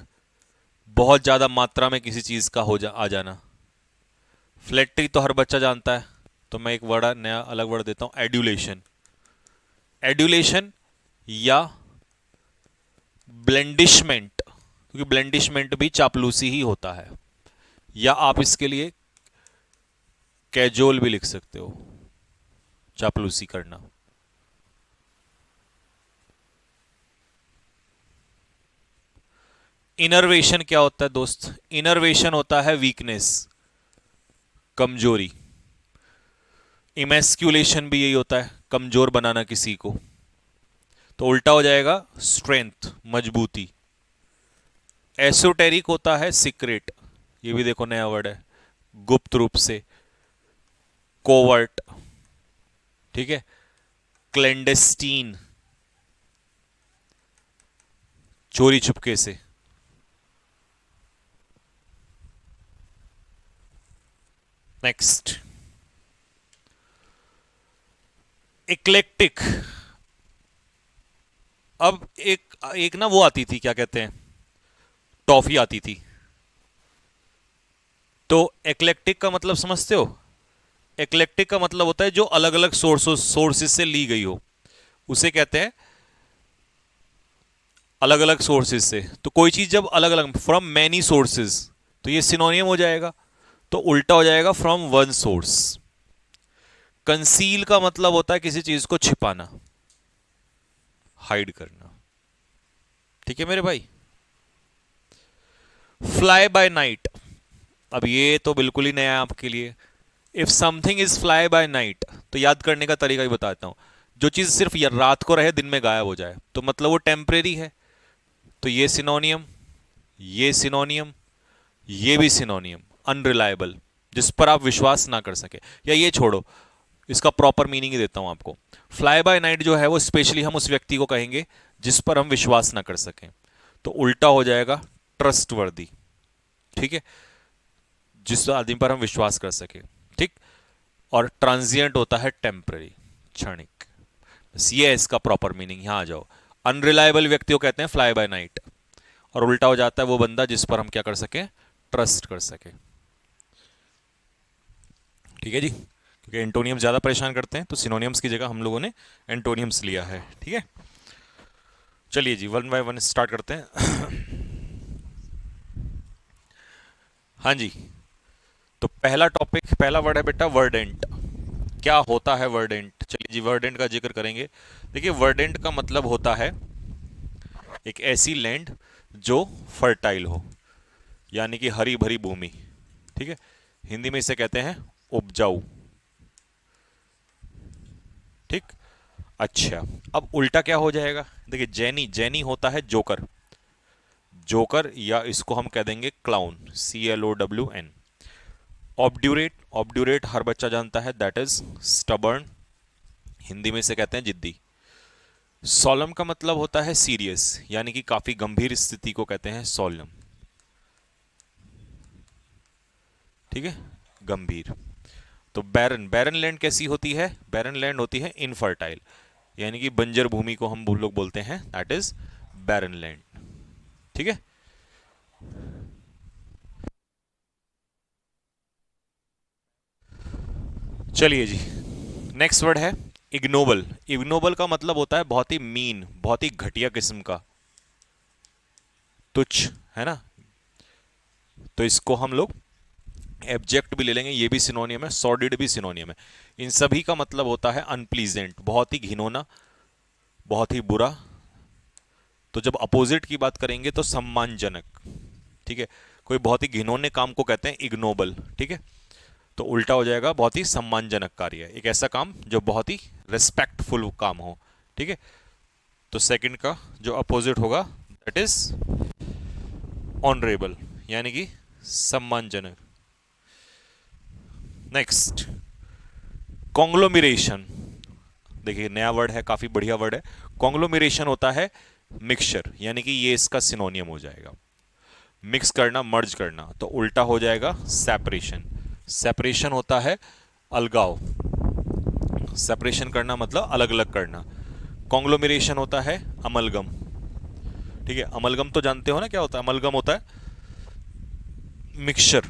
बहुत ज्यादा मात्रा में किसी चीज का आ जाना। फ्लैटरी तो हर बच्चा जानता है, तो मैं एक वर्ड, नया अलग वर्ड देता हूं, एड्यूलेशन। एड्यूलेशन या ब्लेंडिशमेंट, क्योंकि ब्लेंडिशमेंट भी चापलूसी ही होता है। या आप इसके लिए कैजोल भी लिख सकते हो, चापलूसी करना। इनर्वेशन क्या होता है दोस्त? इनर्वेशन होता है वीकनेस, कमजोरी। इमेस्क्यूलेशन भी यही होता है, कमजोर बनाना किसी को। तो उल्टा हो जाएगा स्ट्रेंथ, मजबूती। एसोटेरिक होता है सीक्रेट, ये भी देखो नया वर्ड है, गुप्त रूप से। कोवर्ट, ठीक है। क्लेंडेस्टीन, चोरी छुपके से। Next, eclectic. अब एक एक ना वो आती थी, क्या कहते हैं, टॉफी आती थी। तो एक्लेक्टिक का मतलब समझते हो? एक्लेक्टिक का मतलब होता है जो अलग अलग सोर्सेस से ली गई हो, उसे कहते हैं अलग अलग सोर्सेज से। तो कोई चीज जब अलग अलग, फ्रॉम मैनी सोर्सेज, तो ये सिनोनियम हो जाएगा। तो उल्टा हो जाएगा फ्रॉम वन सोर्स। कंसील का मतलब होता है किसी चीज को छिपाना, हाइड करना। ठीक है मेरे भाई। फ्लाई बाय नाइट, अब ये तो बिल्कुल ही नया है आपके लिए। If something is fly bye night, तो याद करने का तरीका भी बताता हूं। जो चीज सिर्फ रात को रहे दिन में गायब हो जाए, तो मतलब वो टेम्परेरी है। तो ये सिनोनियम, ये सिनोनियम, ये भी सिनोनियम। अनरिलायबल, जिस पर आप विश्वास ना कर सके। या ये छोड़ो, इसका प्रॉपर मीनिंग ही देता हूं आपको। फ्लाई बाय नाइट जो है वो स्पेशली हम उस व्यक्ति को कहेंगे जिस पर हम विश्वास ना कर सकें। तो उल्टा हो जाएगा ट्रस्टवर्दी। ठीक है, जिस आदमी पर हम विश्वास कर सके। ठीक। और ट्रांजिएंट होता है टेम्पररी, क्षणिक। बस ये है इसका प्रॉपर मीनिंग। यहां आ जाओ। अनरिलायबल व्यक्ति को कहते हैं फ्लाई बाय नाइट, और उल्टा हो जाता है वो बंदा जिस पर हम क्या कर सके, ट्रस्ट कर सके। ठीक है जी, क्योंकि एंटोनियम्स ज्यादा परेशान करते हैं, तो सिनोनियम्स की जगह हम लोगों ने एंटोनियम्स लिया है। ठीक है, चलिए जी, वन बाय वन स्टार्ट करते हैं। हाँ जी, तो पहला टॉपिक, पहला वर्ड है बेटा वर्डेंट। क्या होता है वर्डेंट? चलिए जी, वर्डेंट का जिक्र करेंगे। देखिए, वर्डेंट का मतलब होता है एक ऐसी लैंड जो फर्टाइल हो, यानी कि हरी भरी भूमि। ठीक है, हिंदी में इसे कहते हैं उपजाऊ। ठीक। अच्छा, अब उल्टा क्या हो जाएगा? देखिए, जैनी, जैनी होता है जोकर, जोकर, या इसको हम कह देंगे क्लाउन, CLOWN। ऑब्ड्यूरेट, ऑब्ड्यूरेट हर बच्चा जानता है, दैट इज स्टबर्न, हिंदी में इसे कहते हैं जिद्दी। सोलम का मतलब होता है सीरियस, यानी कि काफी गंभीर स्थिति को कहते हैं सोलम। ठीक है, गंभीर। तो बैरन, बैरन लैंड कैसी होती है? बैरन लैंड होती है इनफर्टाइल, यानी कि बंजर भूमि को हम लोग बोलते हैं, दैट इज बैरन लैंड। ठीक है, चलिए जी, नेक्स्ट वर्ड है इग्नोबल। इग्नोबल का मतलब होता है बहुत ही मीन, बहुत ही घटिया किस्म का, तुच्छ, है ना। तो इसको हम लोग एब्जेक्ट भी ले लेंगे, ये भी सिनोनियम है, सॉर्डिड भी सिनोनियम है। इन सभी का मतलब होता है अनप्लीजेंट, बहुत ही घिनौना, बहुत ही बुरा। तो जब अपोजिट की बात करेंगे तो सम्मानजनक। ठीक है, कोई बहुत ही घिनौने काम को कहते हैं इग्नोबल। ठीक है, तो उल्टा हो जाएगा बहुत ही सम्मानजनक कार्य, एक ऐसा काम जो बहुत ही रिस्पेक्टफुल काम हो। ठीक है, तो सेकंड का जो अपोजिट होगा दैट इज ऑनरेबल, यानी कि सम्मानजनक। नेक्स्ट, कॉन्ग्लोमरेशन। देखिए, नया वर्ड है, काफी बढ़िया वर्ड है। कॉन्ग्लोमरेशन होता है मिक्सचर, यानी कि ये इसका सिनोनियम हो जाएगा, मिक्स करना, मर्ज करना। तो उल्टा हो जाएगा सेपरेशन। सेपरेशन होता है अलगाव, सेपरेशन करना मतलब अलग अलग करना। कॉन्ग्लोमरेशन होता है अमलगम। ठीक है, अमलगम तो जानते हो ना क्या होता है? अमलगम होता है मिक्सचर।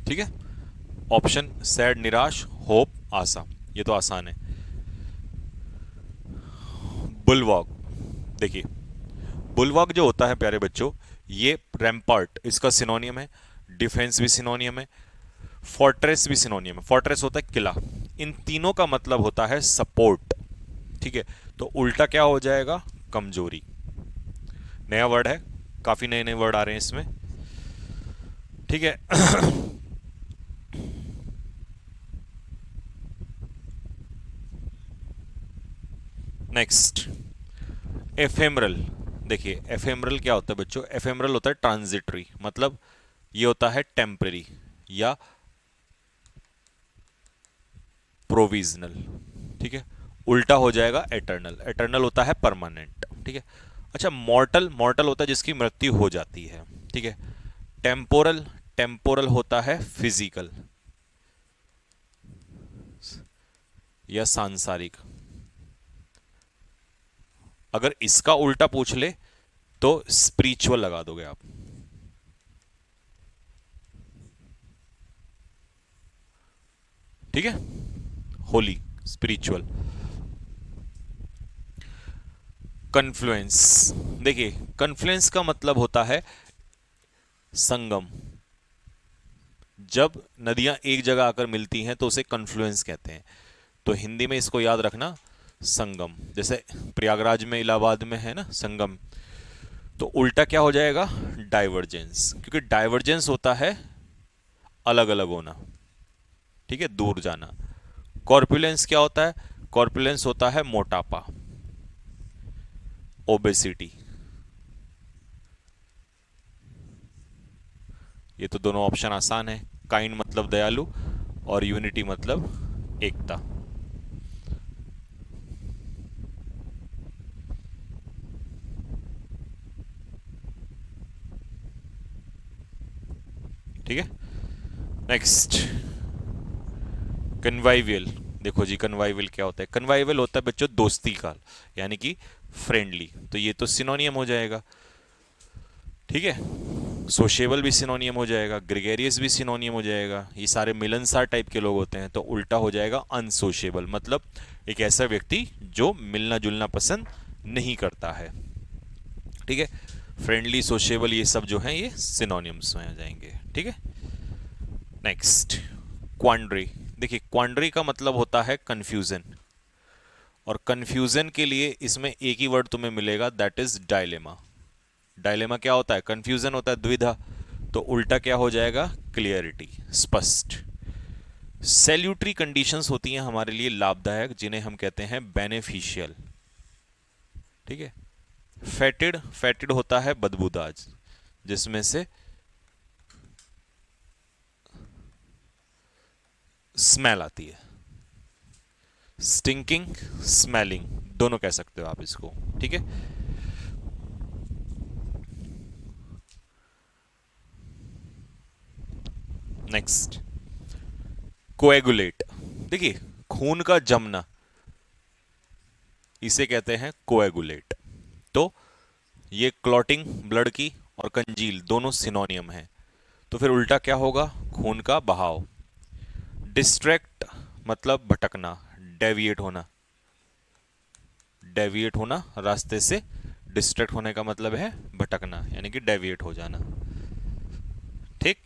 ठीक है, ऑप्शन सैड, निराश, होप, आशा, ये तो आसान है। बुलवॉग, देखिए, बुलवॉग जो होता है प्यारे बच्चों, ये रैम्पार्ट इसका सिनोनियम है, डिफेंस भी सिनोनियम है, फोर्ट्रेस भी सिनोनियम है। फोर्ट्रेस होता है किला। इन तीनों का मतलब होता है सपोर्ट। ठीक है, तो उल्टा क्या हो जाएगा? कमजोरी। नया वर्ड है, काफी नए नए वर्ड आ रहे हैं इसमें। ठीक है। Next, ephemeral. देखिए, एफेमरल क्या होता है बच्चों? एफेमरल होता है ट्रांजिटरी, मतलब ये होता है टेम्पररी या प्रोविजनल। ठीक है, उल्टा हो जाएगा एटर्नल। एटर्नल होता है परमानेंट। ठीक है, अच्छा, मॉर्टल, मॉर्टल होता है जिसकी मृत्यु हो जाती है। ठीक है, टेम्पोरल, टेम्पोरल होता है फिजिकल या सांसारिक। अगर इसका उल्टा पूछ ले तो स्पिरिचुअल लगा दोगे आप। ठीक है, होली, स्पिरिचुअल। कन्फ्लुएंस, देखिए कन्फ्लुएंस का मतलब होता है संगम। जब नदियां एक जगह आकर मिलती हैं तो उसे कन्फ्लुएंस कहते हैं। तो हिंदी में इसको याद रखना, संगम। जैसे प्रयागराज में, इलाहाबाद में है ना संगम, तो उल्टा क्या हो जाएगा, डाइवर्जेंस। क्योंकि डाइवर्जेंस होता है अलग अलग होना, ठीक है, दूर जाना। कॉर्पुलेंस क्या होता है, कॉर्पुलेंस होता है मोटापा, ओबेसिटी। ये तो दोनों ऑप्शन आसान है। काइंड मतलब दयालु और यूनिटी मतलब एकता। ठीक है, नेक्स्ट, कन्वाइवियल। देखो जी, कन्वाइवल क्या होता है, कन्वाइवल होता है बच्चों दोस्ती का, यानी कि फ्रेंडली। तो ये तो सिनोनियम हो जाएगा, ठीक है। सोशेबल भी सिनोनियम हो जाएगा, ग्रेगेरियस भी सिनोनियम हो जाएगा। ये सारे मिलनसार टाइप के लोग होते हैं। तो उल्टा हो जाएगा अनसोशेबल, मतलब एक ऐसा व्यक्ति जो मिलना जुलना पसंद नहीं करता है। ठीक है, फ्रेंडली, सोशेबल, ये सब जो हैं ये सिनोनियम्स में आ जाएंगे। ठीक है, नेक्स्ट, क्वांड्री। देखिए क्वांड्री का मतलब होता है कंफ्यूजन, और कंफ्यूजन के लिए इसमें एक ही वर्ड तुम्हें मिलेगा, दैट इज डायलेमा। डायलेमा क्या होता है, कंफ्यूजन होता है, द्विधा। तो उल्टा क्या हो जाएगा, क्लियरिटी, स्पष्ट। सैल्यूटरी कंडीशंस होती हैं हमारे लिए लाभदायक, जिन्हें हम कहते हैं बेनिफिशियल। ठीक है, फेटिड, फेटिड होता है बदबूदार, जिसमें से स्मेल आती है। स्टिंकिंग, स्मेलिंग, दोनों कह सकते हो आप इसको। ठीक है, नेक्स्ट, कोएगुलेट। देखिए खून का जमना, इसे कहते हैं कोएगुलेट। तो ये क्लॉटिंग, ब्लड की, और कंजील दोनों सिनोनियम हैं। तो फिर उल्टा क्या होगा, खून का बहाव। डिस्ट्रैक्ट मतलब भटकना, डेविएट होना, डेविएट होना रास्ते से। डिस्ट्रैक्ट होने का मतलब है भटकना, यानी कि डेविएट हो जाना। ठीक,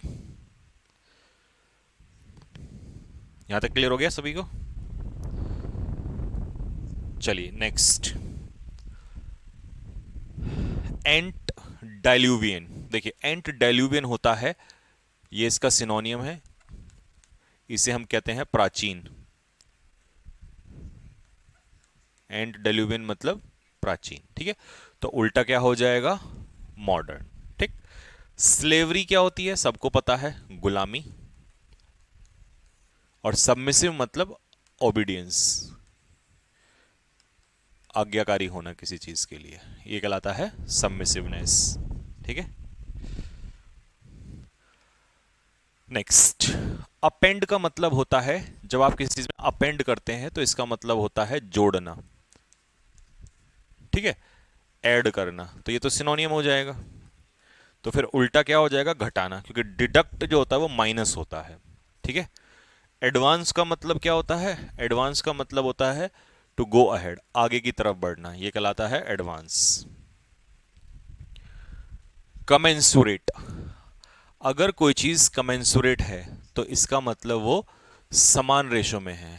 यहां तक क्लियर हो गया सभी को। चलिए नेक्स्ट, एंट डाइल्यूवियन। देखिए एंट डाइल्यूवियन होता है, ये इसका सिनोनियम है, इसे हम कहते हैं प्राचीन। एंट डाइल्यूवियन मतलब प्राचीन। ठीक है, तो उल्टा क्या हो जाएगा, मॉडर्न। ठीक, स्लेवरी क्या होती है, सबको पता है, गुलामी। और सबमिसिव मतलब ओबीडियंस, आज्ञाकारी होना किसी चीज के लिए, ये कहलाता है सबमिसिवनेस। ठीक है, नेक्स्ट, अपेंड का मतलब होता है, जब आप किसी चीज में अपेंड करते हैं तो इसका मतलब होता है जोड़ना। ठीक है, ऐड करना, तो ये तो सिनोनियम हो जाएगा। तो फिर उल्टा क्या हो जाएगा, घटाना, क्योंकि डिडक्ट जो होता है वो माइनस होता है। ठीक है, एडवांस का मतलब क्या होता है, एडवांस का मतलब होता है टू गो अहेड, आगे की तरफ बढ़ना, ये कहलाता है एडवांस। कमेंसुरेट, अगर कोई चीज कमेंसुरेट है तो इसका मतलब वो समान रेशो में है।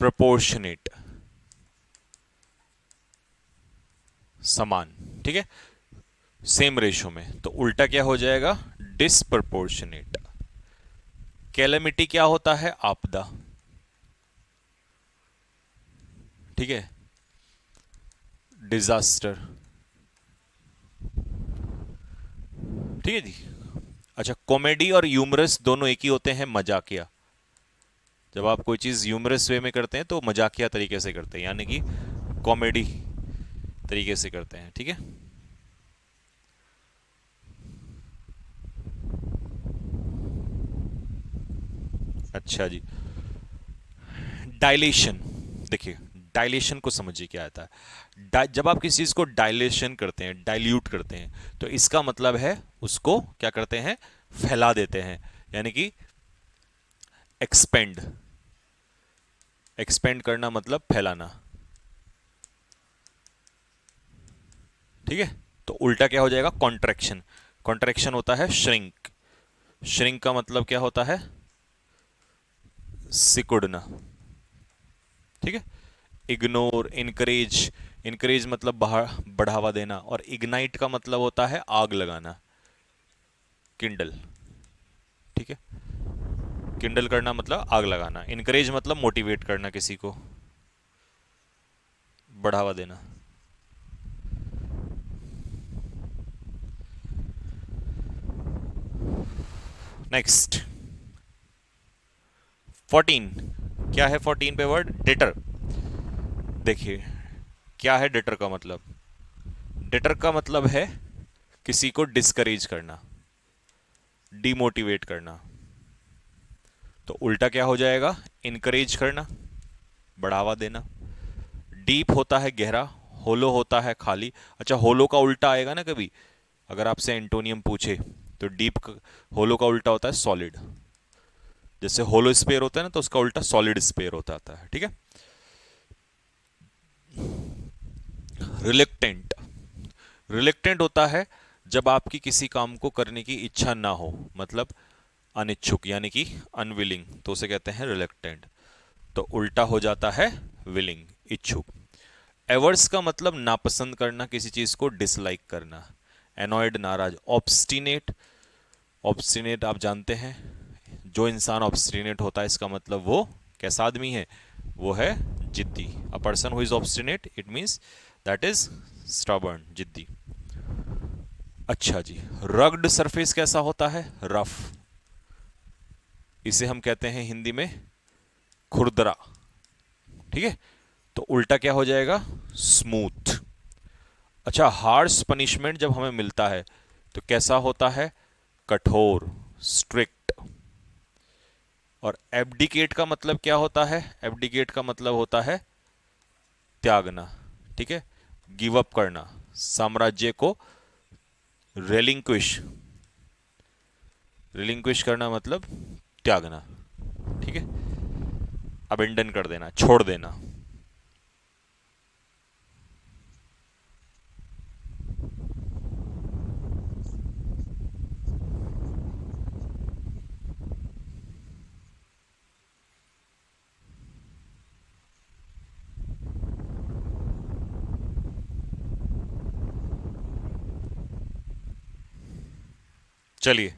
प्रोपोर्शनेट, समान। ठीक है, सेम रेशो में, तो उल्टा क्या हो जाएगा, डिसप्रपोर्शनेट। कैलेमिटी क्या होता है, आपदा। ठीक है, डिजास्टर। ठीक है जी। अच्छा, कॉमेडी और ह्यूमरस दोनों एक ही होते हैं, मजाकिया। जब आप कोई चीज ह्यूमरस वे में करते हैं तो मजाकिया तरीके से करते हैं, यानी कि कॉमेडी तरीके से करते हैं। ठीक है, अच्छा जी, डायलेशन। देखिए, डायलेशन को समझिए क्या आता है। जब आप किसी चीज को डायलेशन करते हैं, डाइल्यूट करते हैं, तो इसका मतलब है उसको क्या करते हैं, फैला देते हैं, यानी कि एक्सपेंड। एक्सपेंड करना मतलब फैलाना, ठीक है। तो उल्टा क्या हो जाएगा, कॉन्ट्रैक्शन। कॉन्ट्रैक्शन होता है श्रिंक। श्रिंक का मतलब क्या होता है, सिकुड़ना, ठीक है। Ignore, encourage. इनकरेज मतलब बढ़ावा देना, और इग्नाइट का मतलब होता है आग लगाना, किंडल, ठीक है। किंडल करना मतलब आग लगाना, इनकरेज मतलब मोटिवेट करना, किसी को बढ़ावा देना। नेक्स्ट 14। क्या है 14 पे वर्ड, डेटर। देखिए, क्या है डेटर का मतलब, डेटर का मतलब है किसी को डिस्करेज करना, डिमोटिवेट करना। तो उल्टा क्या हो जाएगा, इनकरेज करना, बढ़ावा देना। डीप होता है गहरा, होलो होता है खाली। अच्छा, होलो का उल्टा आएगा ना कभी, अगर आपसे एंटोनियम पूछे, तो डीप, होलो का उल्टा होता है सॉलिड। जैसे होलो स्पेयर होता है ना, तो उसका उल्टा सॉलिड स्पेयर होता है, ठीक है। रिलेक्टेंट। रिलेक्टेंट होता है जब आपकी किसी काम को करने की इच्छा ना हो, मतलब अनिच्छुक, यानी कि अनविलिंग, तो उसे कहते हैं रिलेक्टेंट। तो उल्टा हो जाता है विलिंग, इच्छुक। एवर्स का मतलब नापसंद करना, किसी चीज को डिसलाइक करना। एनॉयड, नाराज। ऑब्स्टिनेट। ऑब्स्टिनेट आप जानते हैं, जो इंसान ऑब्स्टिनेट होता है, इसका मतलब वो कैसा आदमी है, वो है जिद्दी। A person who is obstinate, it means that is stubborn, जिद्दी। अच्छा जी, रग्ड सरफेस कैसा होता है, रफ। इसे हम कहते हैं हिंदी में खुरदरा, ठीक है। तो उल्टा क्या हो जाएगा, स्मूथ। अच्छा, हार्श पनिशमेंट जब हमें मिलता है तो कैसा होता है, कठोर, स्ट्रिक्ट। और एब्डिकेट का मतलब क्या होता है, एब्डिकेट का मतलब होता है त्यागना, ठीक है, गिव अप करना, साम्राज्य को रेलिंक्विश। रिलिंक्विश करना मतलब त्यागना, ठीक है, अबेंडन कर देना, छोड़ देना। चलिए,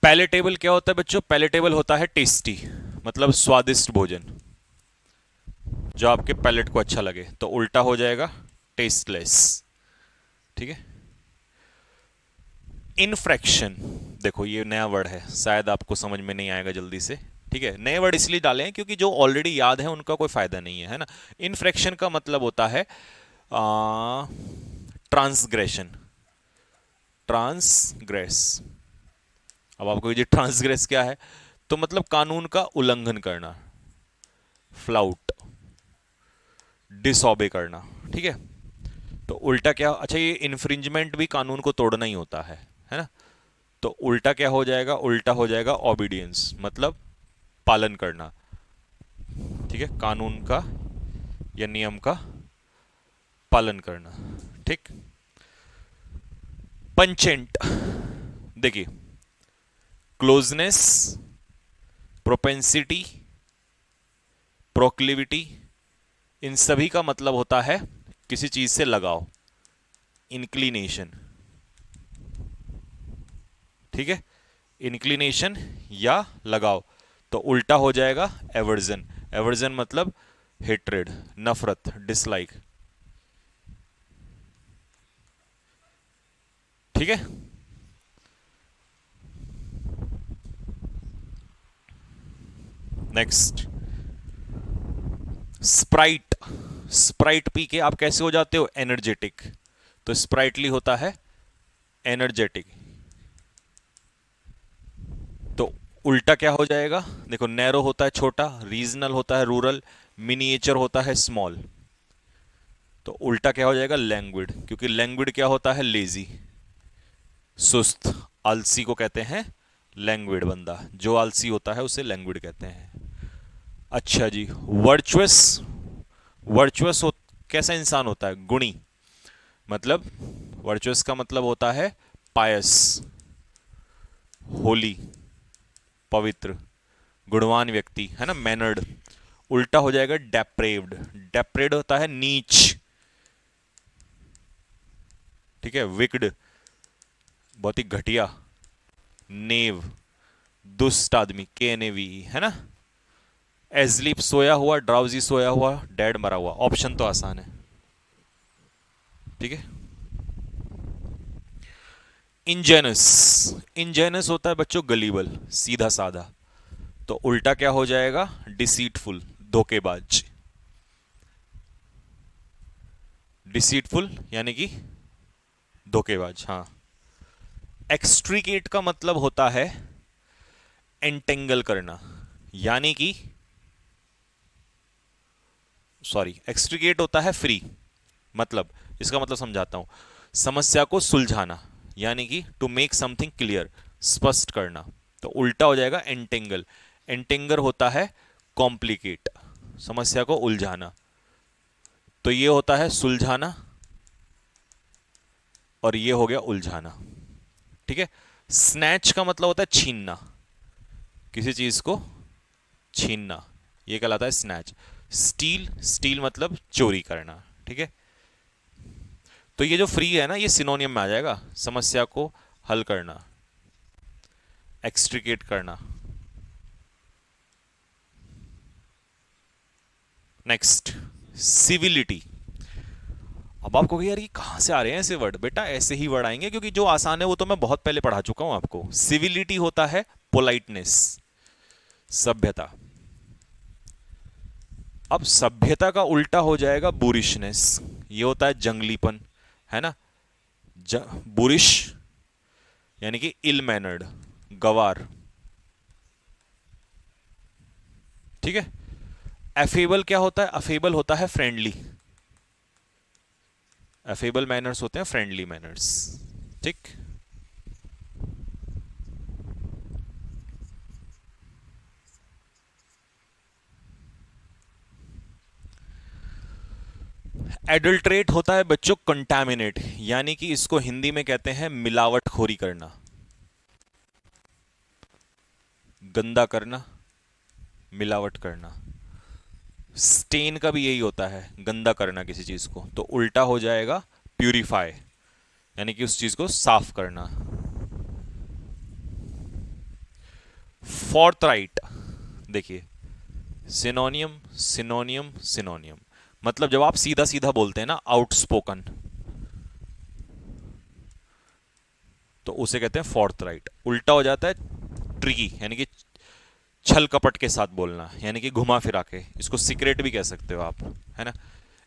पैलेटेबल क्या होता है बच्चों, पैलेटेबल होता है टेस्टी, मतलब स्वादिष्ट भोजन, जो आपके पैलेट को अच्छा लगे। तो उल्टा हो जाएगा टेस्टलेस, ठीक है। इनफ्रैक्शन, देखो ये नया वर्ड है, शायद आपको समझ में नहीं आएगा जल्दी से, ठीक है। नए वर्ड इसलिए डाले हैं क्योंकि जो ऑलरेडी याद है उनका कोई फायदा नहीं है, है ना। इनफ्रैक्शन का मतलब होता है ट्रांसग्रेशन, ट्रांसग्रेस। अब आपको ये ट्रांसग्रेस क्या है, तो मतलब कानून का उल्लंघन करना, फ्लाउट, डिसऑबे करना, ठीक है। तो उल्टा क्या, अच्छा ये इन्फ्रिंजमेंट भी कानून को तोड़ना ही होता है ना। तो उल्टा क्या हो जाएगा, उल्टा हो जाएगा ओबीडियंस, मतलब पालन करना, ठीक है, कानून का या नियम का पालन करना, ठीक। पंचेंट, देखिए, क्लोजनेस, प्रोपेंसिटी, प्रोक्लिविटी, इन सभी का मतलब होता है किसी चीज से लगाव, इंक्लिनेशन, ठीक है, इंक्लिनेशन या लगाव। तो उल्टा हो जाएगा एवर्जन। एवर्जन मतलब हेट्रेड, नफरत, डिसलाइक, ठीक है। Next, Sprite. स्प्राइट पी के आप कैसे हो जाते हो, एनर्जेटिक। तो स्प्राइटली होता है एनर्जेटिक। तो उल्टा क्या हो जाएगा? देखो, नैरो होता है छोटा, रीजनल होता है रूरल, मिनिएचर होता है स्मॉल। तो उल्टा क्या हो जाएगा? लैंग्विड, क्योंकि लैंग्विड क्या होता है? लेजी, सुस्त, आलसी को कहते हैं लैंग्विड बंदा। जो आलसी होता है उसे लैंग्विड कहते हैं। अच्छा जी, वर्चुअस। वर्चुअस हो, कैसा इंसान होता है? गुणी, मतलब वर्चुअस का मतलब होता है पायस, होली, पवित्र, गुणवान व्यक्ति, है ना, मैनर्ड। उल्टा हो जाएगा डेप्रेव्ड। डेप्रेव्ड होता है नीच, ठीक है, विक्ड, बहुत ही घटिया, नेव, दुष्ट आदमी, KNAVE, है ना। एजलीप सोया हुआ, ड्राउजी सोया हुआ, डेड मरा हुआ। ऑप्शन तो आसान है, ठीक है। इंजेनस। इंजेनस होता है बच्चों गलीबल, सीधा साधा। तो उल्टा क्या हो जाएगा? डिसीटफुल, धोखेबाज। डिसीटफुल यानी कि धोखेबाज, हाँ। एक्सट्रीकेट का मतलब होता है एंटेंगल करना, यानी कि, सॉरी, एक्सट्रीकेट होता है फ्री, मतलब, इसका मतलब समझाता हूं, समस्या को सुलझाना, यानी कि टू मेक समथिंग क्लियर, स्पष्ट करना। तो उल्टा हो जाएगा एंटेंगल। एंटेंगर होता है कॉम्प्लिकेट, समस्या को उलझाना। तो ये होता है सुलझाना, और ये हो गया उलझाना, ठीक है। स्नैच का मतलब होता है छीनना, किसी चीज को छीनना, ये कहलाता है स्नैच। स्टील, स्टील मतलब चोरी करना, ठीक है। तो ये जो फ्री है ना, ये सिनोनियम में आ जाएगा, समस्या को हल करना, एक्सट्रिकेट करना। Next, civility. अब आपको कहिए यार ये कहां से आ रहे हैं ऐसे वर्ड? बेटा ऐसे ही वर्ड आएंगे, क्योंकि जो आसान है वो तो मैं बहुत पहले पढ़ा चुका हूं आपको। सिविलिटी होता है पोलाइटनेस, सभ्यता। अब सभ्यता का उल्टा हो जाएगा बुरिशनेस, ये होता है जंगलीपन, है ना। बुरिश यानी कि इल मैनर्ड, गवार, ठीक है। एफेबल क्या होता है? अफेबल होता है फ्रेंडली, अफेबल मैनर्स होते हैं फ्रेंडली मैनर्स, ठीक। एडल्ट्रेट होता है बच्चों कंटामिनेट, यानी कि इसको हिंदी में कहते हैं मिलावटखोरी करना, गंदा करना, मिलावट करना। स्टेन का भी यही होता है, गंदा करना किसी चीज को। तो उल्टा हो जाएगा प्यूरिफाई, यानी कि उस चीज को साफ करना। फोर्थराइट, देखिए, सिनोनियम, सिनोनियम, सिनोनियम, मतलब जब आप सीधा सीधा बोलते हैं ना, आउटस्पोकन, तो उसे कहते हैं फोर्थराइट। उल्टा हो जाता है ट्रिकी, यानी कि छल कपट के साथ बोलना, यानी कि घुमा फिरा के। इसको सीक्रेट भी कह सकते हो आप, है ना।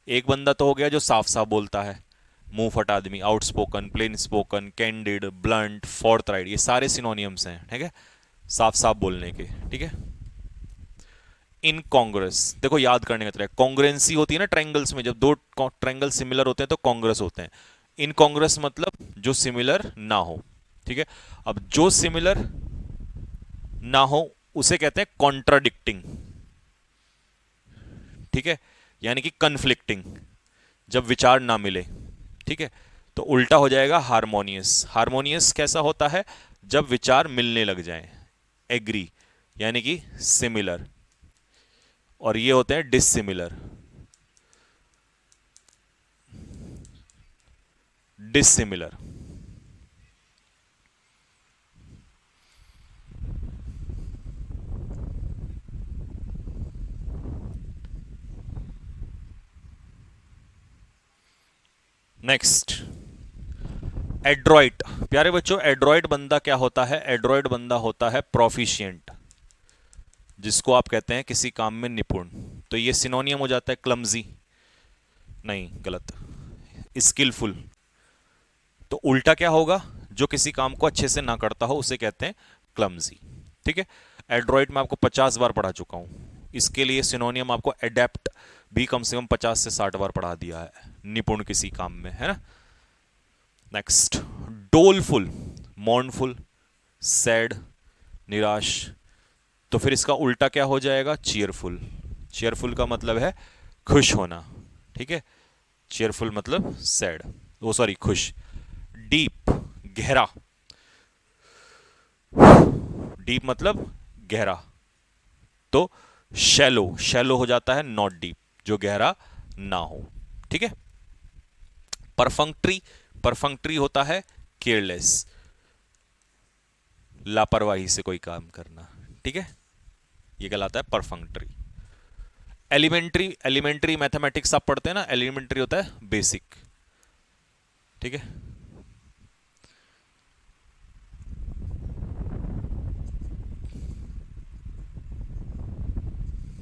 एक बंदा तो हो गया जो साफ साफ बोलता है, मुंह फट आदमी, outspoken, plain spoken, candid, blunt, forthright, ये सारे सिनोनियम्स हैं, ठीक है, साफ साफ बोलने के, ठीक है। इन कांग्रेस, देखो याद करने का तरीका, कॉन्ग्रेंसी होती है ना ट्रायंगल्स में, जब दो ट्रायंगल सिमिलर होते हैं तो कांग्रेस होते हैं। इन कांग्रेस मतलब जो सिमिलर ना हो, ठीक है। अब जो सिमिलर ना हो उसे कहते हैं कॉन्ट्राडिक्टिंग, ठीक है, यानी कि कन्फ्लिक्टिंग, जब विचार ना मिले, ठीक है। तो उल्टा हो जाएगा हारमोनियस। हारमोनियस कैसा होता है? जब विचार मिलने लग जाएं, एग्री, यानी कि सिमिलर। और ये होते हैं डिसिमिलर, डिसिमिलर। Next, Adroit. प्यारे बच्चों, एड्रॉइट बंदा क्या होता है? एड्रॉइट बंदा होता है प्रोफिशिएंट, जिसको आप कहते हैं किसी काम में निपुण। तो ये सिनोनियम हो जाता है क्लमजी, नहीं गलत, स्किलफुल। तो उल्टा क्या होगा? जो किसी काम को अच्छे से ना करता हो उसे कहते हैं क्लमजी। ठीक है। एड्रॉइड में आपको 50 बार पढ़ा चुका हूं, इसके लिए सिनोनियम आपको एडेप्ट भी कम से कम 50 से 60 बार पढ़ा दिया है, निपुण किसी काम में, है ना। नेक्स्ट, डोलफुल, मॉर्नफुल, सैड, निराश, तो फिर इसका उल्टा क्या हो जाएगा, चीयरफुल। चीयरफुल का मतलब है खुश होना, ठीक है। चीयरफुल मतलब सैड, वो सॉरी खुश। डीप, गहरा, डीप मतलब गहरा, तो शैलो, शैलो हो जाता है नॉट डीप, जो गहरा ना हो, ठीक है। परफंक्ट्री, परफंक्ट्री होता है केयरलेस, लापरवाही से कोई काम करना, ठीक है, ये कहलाता है परफंक्ट्री। एलिमेंट्री, एलिमेंट्री मैथमेटिक्स आप पढ़ते हैं ना, एलिमेंट्री होता है बेसिक, ठीक है।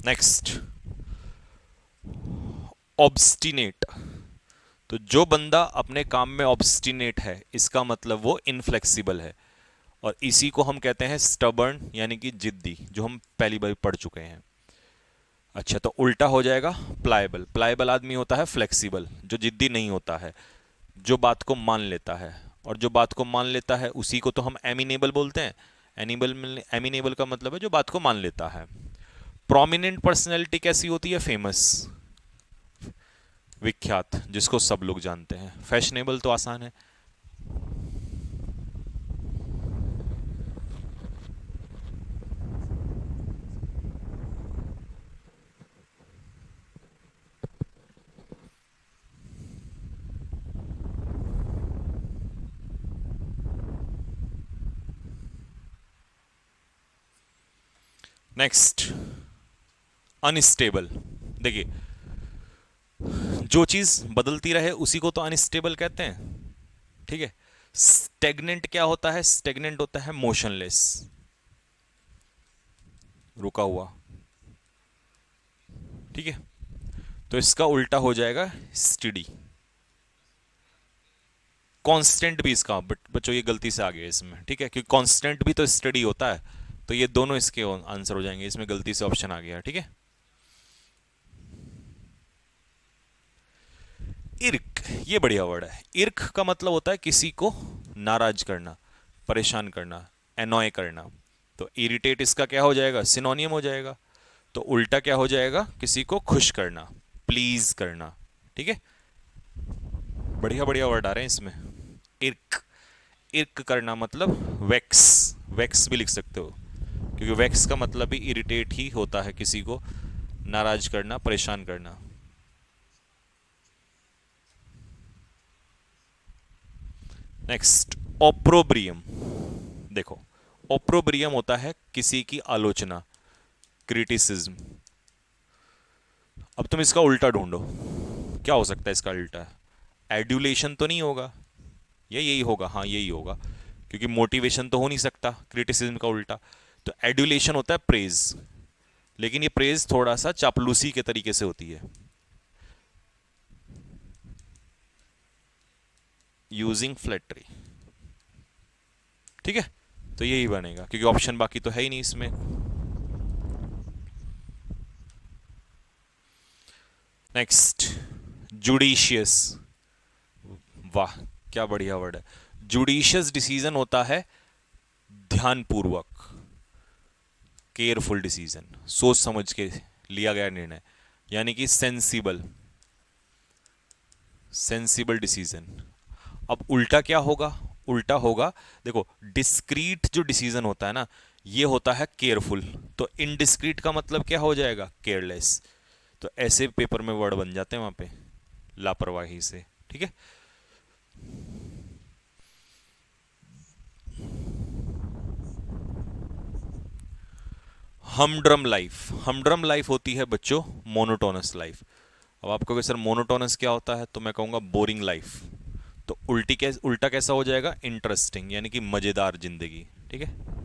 नेक्स्ट, ऑब्स्टिनेट, तो जो बंदा अपने काम में ऑब्स्टिनेट है, इसका मतलब वो इनफ्लेक्सिबल है, और इसी को हम कहते हैं स्टबर्न, यानी कि जिद्दी, जो हम पहली बार पढ़ चुके हैं। अच्छा, तो उल्टा हो जाएगा प्लायबल। प्लायबल आदमी होता है फ्लेक्सिबल, जो जिद्दी नहीं होता है, जो बात को मान लेता है, और जो बात को मान लेता है उसी को तो हम एमिनेबल बोलते हैं। एनिबल, एमिनेबल का मतलब है जो बात को मान लेता है। प्रोमिनेंट पर्सनैलिटी कैसी होती है, फेमस, विख्यात, जिसको सब लोग जानते हैं। फैशनेबल तो आसान है। नेक्स्ट, अनस्टेबल, देखिए जो चीज बदलती रहे उसी को तो अनस्टेबल कहते हैं, ठीक है। स्टेगनेंट क्या होता है, स्टेगनेंट होता है मोशनलेस, रुका हुआ, ठीक है। तो इसका उल्टा हो जाएगा स्टडी। कांस्टेंट भी इसका, बट बच्चों ये गलती से आ गया इसमें, ठीक है, क्योंकि कांस्टेंट भी तो स्टडी होता है, तो ये दोनों इसके आंसर हो जाएंगे, इसमें गलती से ऑप्शन आ गया, ठीक है। इर्क, ये बढ़िया वर्ड है। इर्क का मतलब होता है किसी को नाराज करना, परेशान करना, एनॉय करना, तो इरिटेट इसका क्या हो जाएगा, सिनोनियम हो जाएगा। तो उल्टा क्या हो जाएगा, किसी को खुश करना, प्लीज करना, ठीक है। बढ़िया बढ़िया वर्ड आ रहे हैं इसमें। इर्क, इर्क करना मतलब वैक्स, वैक्स भी लिख सकते हो, क्योंकि वैक्स का मतलब भी इरिटेट ही होता है, किसी को नाराज करना, परेशान करना। नेक्स्ट, ओप्रोब्रियम, देखो ओप्रोब्रियम होता है किसी की आलोचना, क्रिटिसिज्म। अब तुम इसका उल्टा ढूंढो, क्या हो सकता है इसका उल्टा, एड्यूलेशन तो नहीं होगा, या यही होगा, हाँ यही होगा, क्योंकि मोटिवेशन तो हो नहीं सकता क्रिटिसिज्म का उल्टा। तो एड्यूलेशन होता है प्रेज, लेकिन ये प्रेज थोड़ा सा चापलूसी के तरीके से होती है, यूजिंग फ्लैटरी, ठीक है। तो यही बनेगा, क्योंकि ऑप्शन बाकी तो है ही नहीं इसमें। नेक्स्ट, जुडिशियस, वाह क्या बढ़िया वर्ड है। जुडिशियस डिसीजन होता है ध्यानपूर्वक, केयरफुल डिसीजन, सोच समझ के लिया गया निर्णय, यानी कि सेंसिबल, सेंसिबल डिसीजन। अब उल्टा क्या होगा, उल्टा होगा, देखो डिस्क्रीट जो डिसीजन होता है ना, ये होता है केयरफुल, तो इनडिस्क्रीट का मतलब क्या हो जाएगा, केयरलेस। तो ऐसे पेपर में वर्ड बन जाते हैं वहां पे, लापरवाही से, ठीक है। हमड्रम लाइफ, हमड्रम लाइफ होती है बच्चों मोनोटोनस लाइफ। अब आप कहोगे सर मोनोटोनस क्या होता है, तो मैं कहूंगा बोरिंग लाइफ। तो उल्टा कैसा हो जाएगा, इंटरेस्टिंग, यानी कि मजेदार जिंदगी, ठीक है।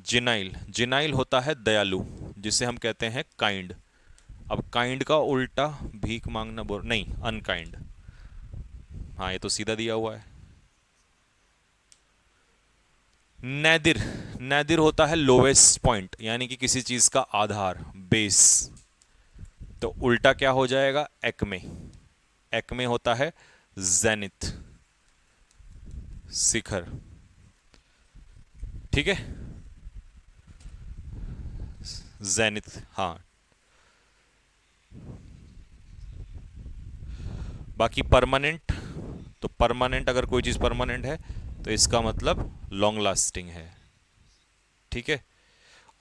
जिनाइल, जिनाइल होता है दयालु, जिसे हम कहते हैं काइंड। अब काइंड का उल्टा भीख मांगना, बोर नहीं, अनकाइंड, हाँ ये तो सीधा दिया हुआ है। नैदिर, नैदिर होता है लोवेस्ट पॉइंट, यानी कि किसी चीज का आधार, बेस। तो उल्टा क्या हो जाएगा? एक्मे। एक्मे होता है जेनिथ, शिखर। ठीक है, जेनिथ, हाँ। बाकी परमानेंट, तो परमानेंट, अगर कोई चीज परमानेंट है तो इसका मतलब लॉन्ग लास्टिंग है। ठीक है,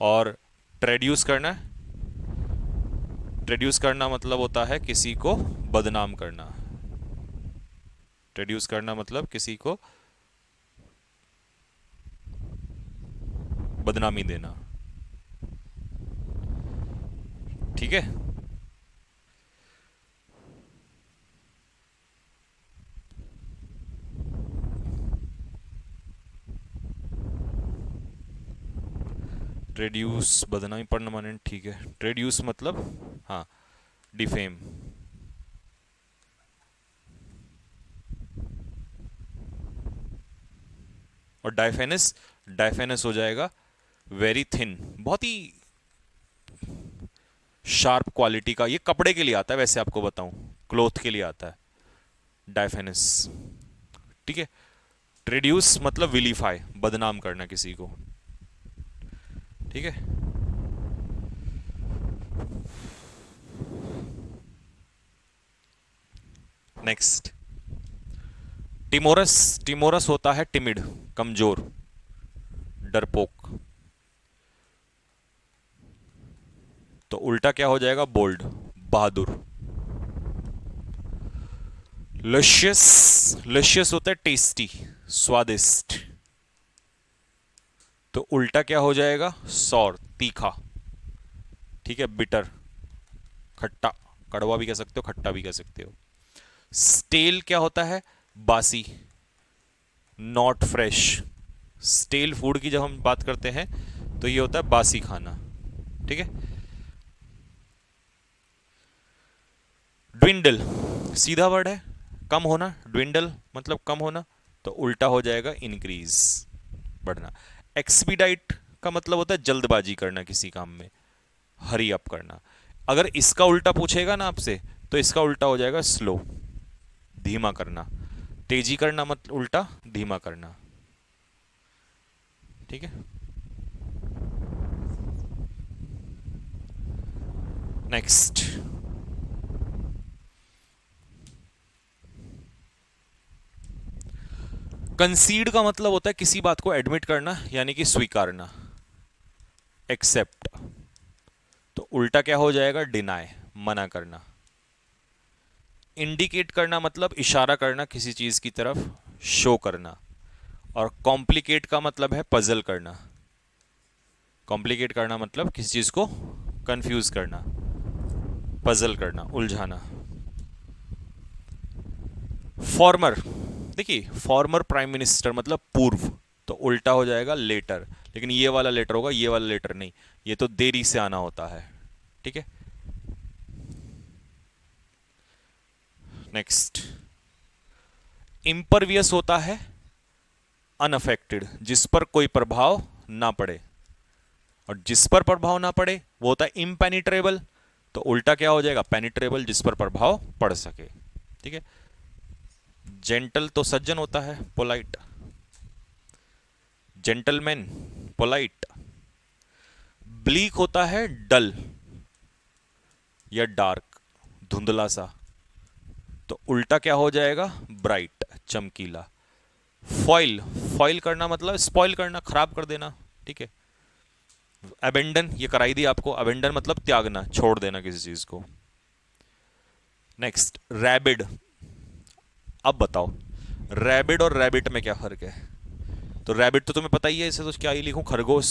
और ट्रेड्यूस करना, ट्रेड्यूस करना मतलब होता है किसी को बदनाम करना। ट्रेड्यूस करना मतलब किसी को बदनामी देना। ठीक है, ट्रेड्यूस बदनामी, परमानेंट। ठीक है, ट्रेड्यूस मतलब हाँ, डिफेम। और डाइफेनस, डाइफेनस हो जाएगा वेरी थिन, बहुत ही शार्प क्वालिटी का। ये कपड़े के लिए आता है वैसे, आपको बताऊं, क्लोथ के लिए आता है डाइफेनस। ठीक है, ट्रेड्यूस मतलब विलीफाई, बदनाम करना किसी को। ठीक है, नेक्स्ट, टिमोरस। टिमोरस होता है टिमिड, कमजोर, डरपोक। तो उल्टा क्या हो जाएगा? बोल्ड, बहादुर। लशियस, लशियस होता है टेस्टी, स्वादिष्ट। तो उल्टा क्या हो जाएगा? सौर, तीखा। ठीक है, बिटर, खट्टा, कड़वा भी कह सकते हो, खट्टा भी कह सकते हो। स्टेल क्या होता है? बासी, नॉट फ्रेश। स्टेल फूड की जब हम बात करते हैं तो ये होता है बासी खाना। ठीक है, ड्विंडल, सीधा वर्ड है, कम होना। ड्विंडल मतलब कम होना, तो उल्टा हो जाएगा इंक्रीज, बढ़ना। एक्सपीडाइट का मतलब होता है जल्दबाजी करना किसी काम में, हरी अप करना। अगर इसका उल्टा पूछेगा ना आपसे, तो इसका उल्टा हो जाएगा स्लो, धीमा करना। तेजी करना मतलब उल्टा धीमा करना। ठीक है, नेक्स्ट, कंसीड का मतलब होता है किसी बात को एडमिट करना, यानी कि स्वीकारना, एक्सेप्ट। तो उल्टा क्या हो जाएगा? डिनाई, मना करना। इंडिकेट करना मतलब इशारा करना किसी चीज की तरफ, शो करना। और कॉम्प्लिकेट का मतलब है पजल करना। कॉम्प्लिकेट करना मतलब किसी चीज को कंफ्यूज करना, पजल करना, उलझाना। फॉर्मर, देखिए फॉर्मर प्राइम मिनिस्टर मतलब पूर्व, तो उल्टा हो जाएगा लेटर। लेकिन ये वाला लेटर होगा, ये वाला लेटर नहीं, ये तो देरी से आना होता है। ठीक है, नेक्स्ट, इंपरवियस होता है अनअफेक्टेड, जिस पर कोई प्रभाव ना पड़े। और जिस पर प्रभाव ना पड़े वो होता है इम्पेनिट्रेबल, तो उल्टा क्या हो जाएगा? पेनिट्रेबल, जिस पर प्रभाव पड़ सके। ठीक है, जेंटल तो सज्जन होता है, पोलाइट, जेंटलमैन, पोलाइट। ब्लीक होता है डल या डार्क, धुंधला सा, तो उल्टा क्या हो जाएगा? ब्राइट, चमकीला। फॉइल, फॉइल करना मतलब स्पॉइल करना, खराब कर देना। ठीक है, अबेंडन, ये कराई दी आपको, अबेंडन मतलब त्यागना, छोड़ देना किसी चीज को। Next, rabid. अब बताओ रैबिड और रैबिट में क्या फर्क है? तो रैबिट तो तुम्हें पता ही है, इसे तो क्या ही लिखूं, खरगोश।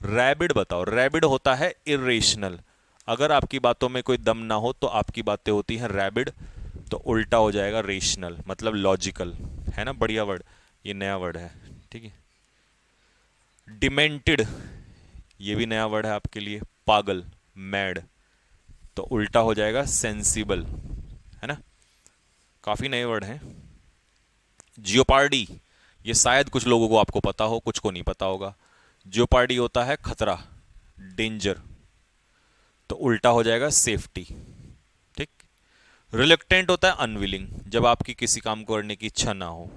रैबिड बताओ, रैबिड होता है इरेशनल, अगर आपकी बातों में कोई दम ना हो तो आपकी बातें होती हैं रैबिड, तो उल्टा हो जाएगा रेशनल, मतलब लॉजिकल। है ना, बढ़िया वर्ड, ये नया वर्ड है। ठीक है, डिमेंटेड, ये भी नया वर्ड है आपके लिए, पागल, मैड, तो उल्टा हो जाएगा सेंसिबल। है ना, काफी नए वर्ड हैं। जियोपार्डी, ये शायद कुछ लोगों को आपको पता हो, कुछ को नहीं पता होगा। जियोपार्डी होता है खतरा, डेंजर, तो उल्टा हो जाएगा सेफ्टी। ठीक। रिलक्टेंट होता है अनविलिंग, जब आपकी किसी काम को करने की इच्छा ना हो।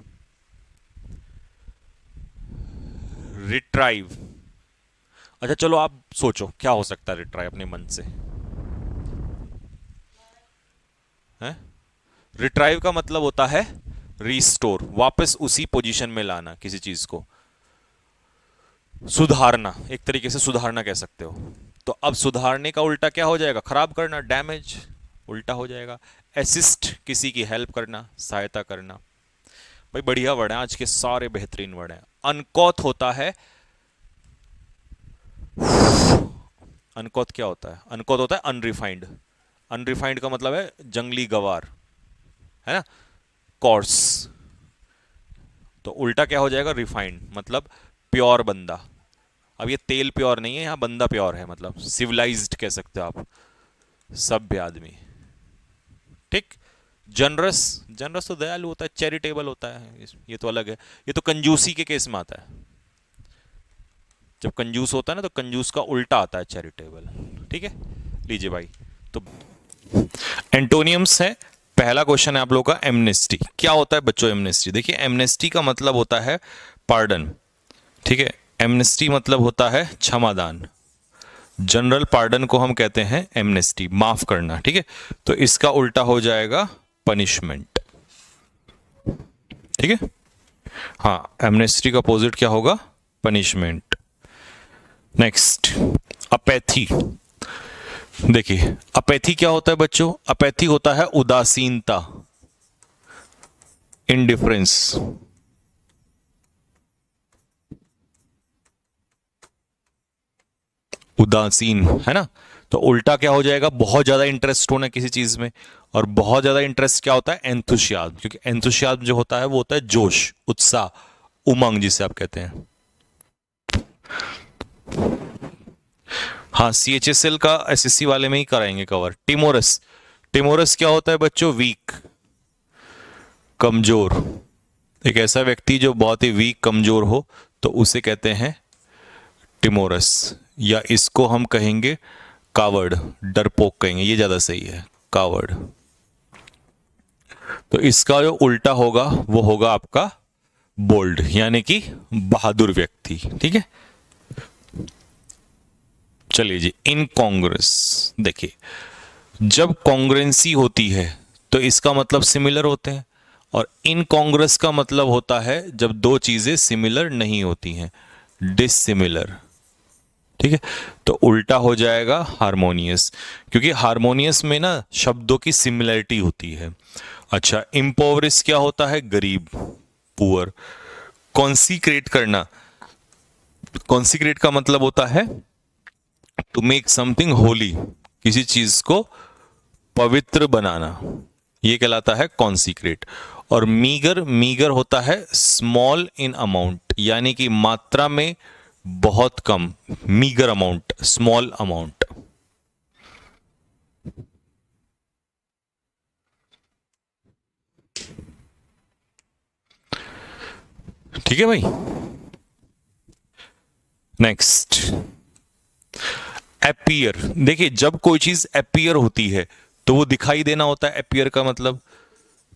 रिट्राइव, अच्छा चलो आप सोचो क्या हो सकता है रिट्राइव अपने मन से, है? रिट्राइव का मतलब होता है रिस्टोर, वापस उसी पोजीशन में लाना किसी चीज को, सुधारना, एक तरीके से सुधारना कह सकते हो। तो अब सुधारने का उल्टा क्या हो जाएगा? खराब करना, डैमेज, उल्टा हो जाएगा। असिस्ट, किसी की हेल्प करना, सहायता करना। भाई बढ़िया वर्ड है, आज के सारे बेहतरीन वर्ड हैं। अनकॉथ होता है, अनकॉथ क्या होता है? अनकॉथ होता है अनरिफाइंड। अनरिफाइंड का मतलब है जंगली गवार, है ना, कॉर्स। तो उल्टा क्या हो जाएगा? रिफाइंड, मतलब प्योर बंदा। अब ये तेल प्योर नहीं है, यहां बंदा प्योर है, मतलब सिविलाइज्ड कह सकते हो आप, सभ्य आदमी। ठीक। जनरस, जनरस तो दयालु होता है, चैरिटेबल होता है, ये तो अलग है। ये तो कंजूसी के केस में आता है, जब कंजूस होता है ना तो कंजूस का उल्टा आता है चैरिटेबल। ठीक है, लीजिए भाई। तो एंटोनियम्स है। पहला क्वेश्चन है आप लोगों का एमनेस्टी। क्या होता है बच्चों एमनेस्टी? देखिए एमनेस्टी का मतलब होता है पार्डन। ठीक है, एमनेस्टी मतलब होता है क्षमादान। जनरल पार्डन को हम कहते हैं एमनेस्टी, माफ करना। ठीक है, तो इसका उल्टा हो जाएगा पनिशमेंट। ठीक है, हाँ, एमनेस्टी का अपोजिट क्या होगा? पनिशमेंट। Next, apathy. देखिए अपैथी क्या होता है बच्चों? अपैथी होता है उदासीनता, इंडिफरेंस। उदासीन, है ना? तो उल्टा क्या हो जाएगा? बहुत ज्यादा इंटरेस्ट होना किसी चीज में। और बहुत ज्यादा इंटरेस्ट क्या होता है? एंथुसियाज्म। क्योंकि एंथुसियाज्म जो होता है वो होता है जोश, उत्साह, उमंग जिसे आप कहते हैं। हाँ, CHSL का SSC वाले में ही कराएंगे कवर। टिमोरस, टिमोरस क्या होता है बच्चों? वीक, कमजोर। एक ऐसा व्यक्ति जो बहुत ही वीक, कमजोर हो, तो उसे कहते हैं टिमोरस। या इसको हम कहेंगे कावर्ड, डरपोक कहेंगे, ये ज्यादा सही है, कावर्ड। तो इसका जो उल्टा होगा वो होगा आपका बोल्ड, यानी कि बहादुर व्यक्ति। ठीक है, चलिए जी, इनकॉन्ग्रेस। देखिए जब कॉन्ग्रेंसी होती है तो इसका मतलब सिमिलर होते हैं, और इनकॉन्ग्रेस का मतलब होता है जब दो चीजें सिमिलर नहीं होती हैं, डिसिमिलर। ठीक है, तो उल्टा हो जाएगा हारमोनियस, क्योंकि हारमोनियस में ना शब्दों की सिमिलरिटी होती है। अच्छा, इम्पोवरिस क्या होता है? गरीब, पुअर। कॉन्सिक्रेट करना, कॉन्सिक्रेट का मतलब होता है टू मेक समथिंग होली, किसी चीज को पवित्र बनाना, ये कहलाता है कॉन्सिक्रेट। और मीगर, मीगर होता है स्मॉल इन अमाउंट, यानी कि मात्रा में बहुत कम, मीगर अमाउंट, स्मॉल अमाउंट। ठीक है भाई। Next, appear. देखिए जब कोई चीज अपीयर होती है तो वो दिखाई देना होता है, अपीयर का मतलब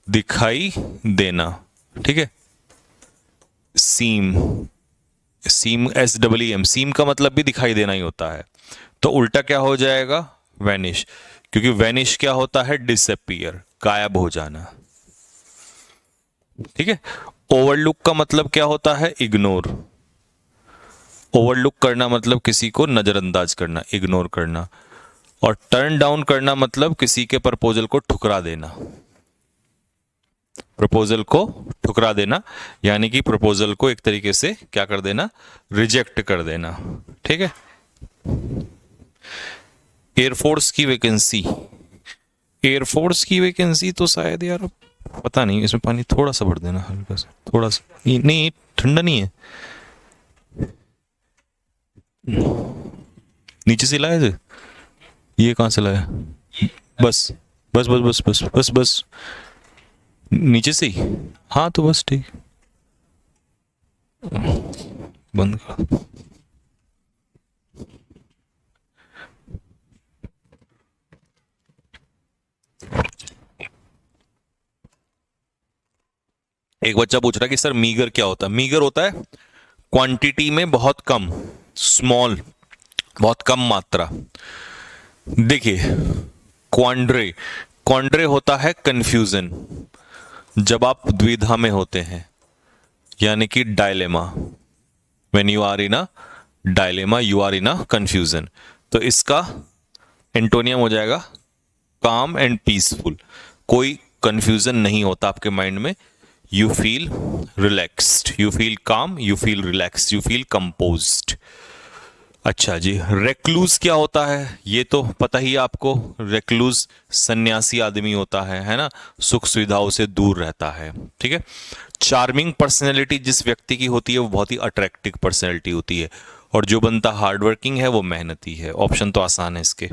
दिखाई देना। ठीक है, सीम, सीम, SEEM, सीम का मतलब भी दिखाई देना ही होता है। तो उल्टा क्या हो जाएगा? वैनिश, क्योंकि वैनिश क्या होता है? डिसअपीयर, गायब हो जाना। ठीक है, ओवरलुक का मतलब क्या होता है? इग्नोर। ओवरलुक करना मतलब किसी को नजरअंदाज करना, इग्नोर करना। और टर्न डाउन करना मतलब किसी के प्रपोजल को ठुकरा देना, प्रपोजल को ठुकरा देना, यानी कि प्रपोजल को एक तरीके से क्या कर देना? रिजेक्ट कर देना। ठीक है, एयरफोर्स की वैकेंसी। एयरफोर्स की वैकेंसी तो शायद यार पता नहीं, इसमें पानी थोड़ा सा भर देना, हल्का सा, थोड़ा सा, नहीं ठंडा नहीं है, नीचे से लाया थे, ये कहां से लाया? बस बस बस बस बस बस बस, नीचे से ही, हाँ तो बस ठीक। बंद कर। एक बच्चा पूछ रहा है कि सर मीगर क्या होता है। मीगर होता है क्वांटिटी में बहुत कम, स्मॉल, बहुत कम मात्रा। देखिए, क्वांड्रे, क्वांड्रे होता है कंफ्यूजन, जब आप द्विधा में होते हैं, यानी कि dilemma. When you are in a dilemma, you are in a confusion. तो इसका एंटोनियम हो जाएगा काम एंड पीसफुल। कोई कंफ्यूजन नहीं होता आपके माइंड में। You feel relaxed, you feel काम, you feel relaxed, you feel composed. अच्छा जी, रेक्लूज क्या होता है ये तो पता ही है आपको। रेक्लूज सन्यासी आदमी होता है ना, सुख सुविधाओं से दूर रहता है। ठीक है। चार्मिंग पर्सनैलिटी जिस व्यक्ति की होती है वो बहुत ही अट्रैक्टिव पर्सनैलिटी होती है, और जो बनता हार्डवर्किंग है वो मेहनती है। ऑप्शन तो आसान है इसके।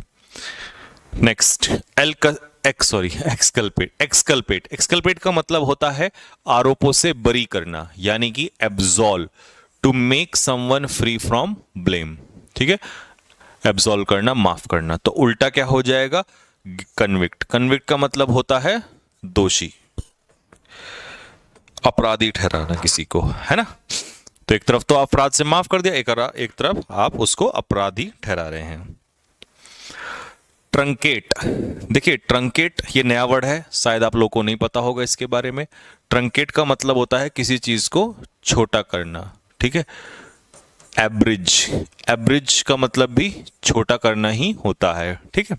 Next, exculpate. एक्सकल्पेट, एक्सकल्पेट का मतलब होता है आरोपों से बरी करना, यानी कि absolve, to make someone free from blame. ठीक है, एब्सॉल्व करना, माफ करना। तो उल्टा क्या हो जाएगा, कन्विक्ट। कन्विक्ट का मतलब होता है दोषी, अपराधी ठहराना किसी को, है ना। तो एक तरफ तो अपराध से माफ कर दिया, एक तरफ आप उसको अपराधी ठहरा रहे हैं। ट्रंकेट, देखिए ट्रंकेट ये नया वर्ड है, शायद आप लोगों को नहीं पता होगा इसके बारे में। ट्रंकेट का मतलब होता है किसी चीज को छोटा करना। ठीक है। एब्रिज, एब्रिज का मतलब भी छोटा करना ही होता है। ठीक है।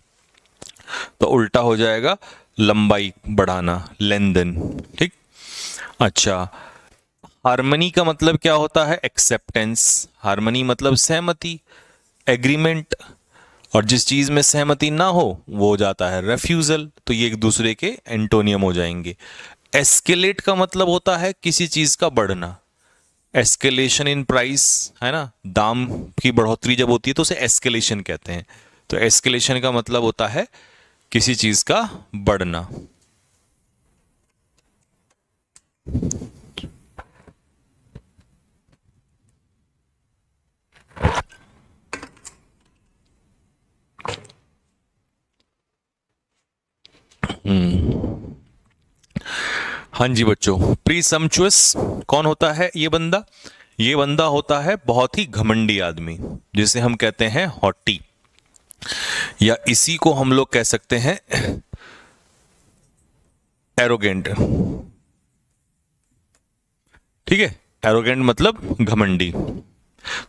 तो उल्टा हो जाएगा लंबाई बढ़ाना, लेंथन। ठीक। अच्छा, हार्मनी का मतलब क्या होता है, एक्सेप्टेंस। हार्मनी मतलब सहमति, एग्रीमेंट। और जिस चीज में सहमति ना हो वो हो जाता है रेफ्यूजल। तो ये एक दूसरे के एंटोनियम हो जाएंगे। एस्केलेट का मतलब होता है किसी चीज का बढ़ना, एस्केलेशन इन प्राइस, है ना। दाम की बढ़ोतरी जब होती है तो उसे एस्केलेशन कहते हैं। तो एस्केलेशन का मतलब होता है किसी चीज का बढ़ना। हाँ जी बच्चों, प्रीसम्पचुअस कौन होता है ये बंदा। ये बंदा होता है बहुत ही घमंडी आदमी, जिसे हम कहते हैं हॉटी, या इसी को हम लोग कह सकते हैं एरोगेंट। ठीक है, एरोगेंट मतलब घमंडी।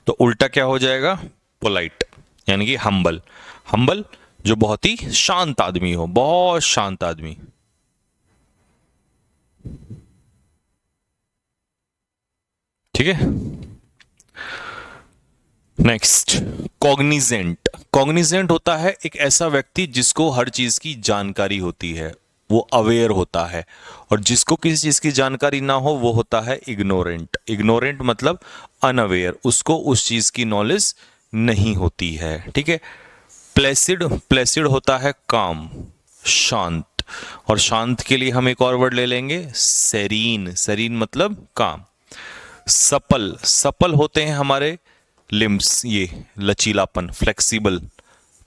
तो उल्टा क्या हो जाएगा, पोलाइट, यानी कि हम्बल। हम्बल जो बहुत ही शांत आदमी हो, बहुत शांत आदमी। ठीक है। Next, Cognizant. कॉग्निजेंट होता है एक ऐसा व्यक्ति जिसको हर चीज की जानकारी होती है, वो अवेयर होता है। और जिसको किसी चीज की जानकारी ना हो वो होता है इग्नोरेंट। इग्नोरेंट मतलब अनअवेयर, उसको उस चीज की नॉलेज नहीं होती है। ठीक है। प्लेसिड, प्लेसिड होता है काम, शांत। और शांत के लिए हम एक और वर्ड ले लेंगे, सेरीन। सेरीन मतलब काम। सपल, सपल होते हैं हमारे लिम्स, ये लचीलापन, फ्लेक्सिबल।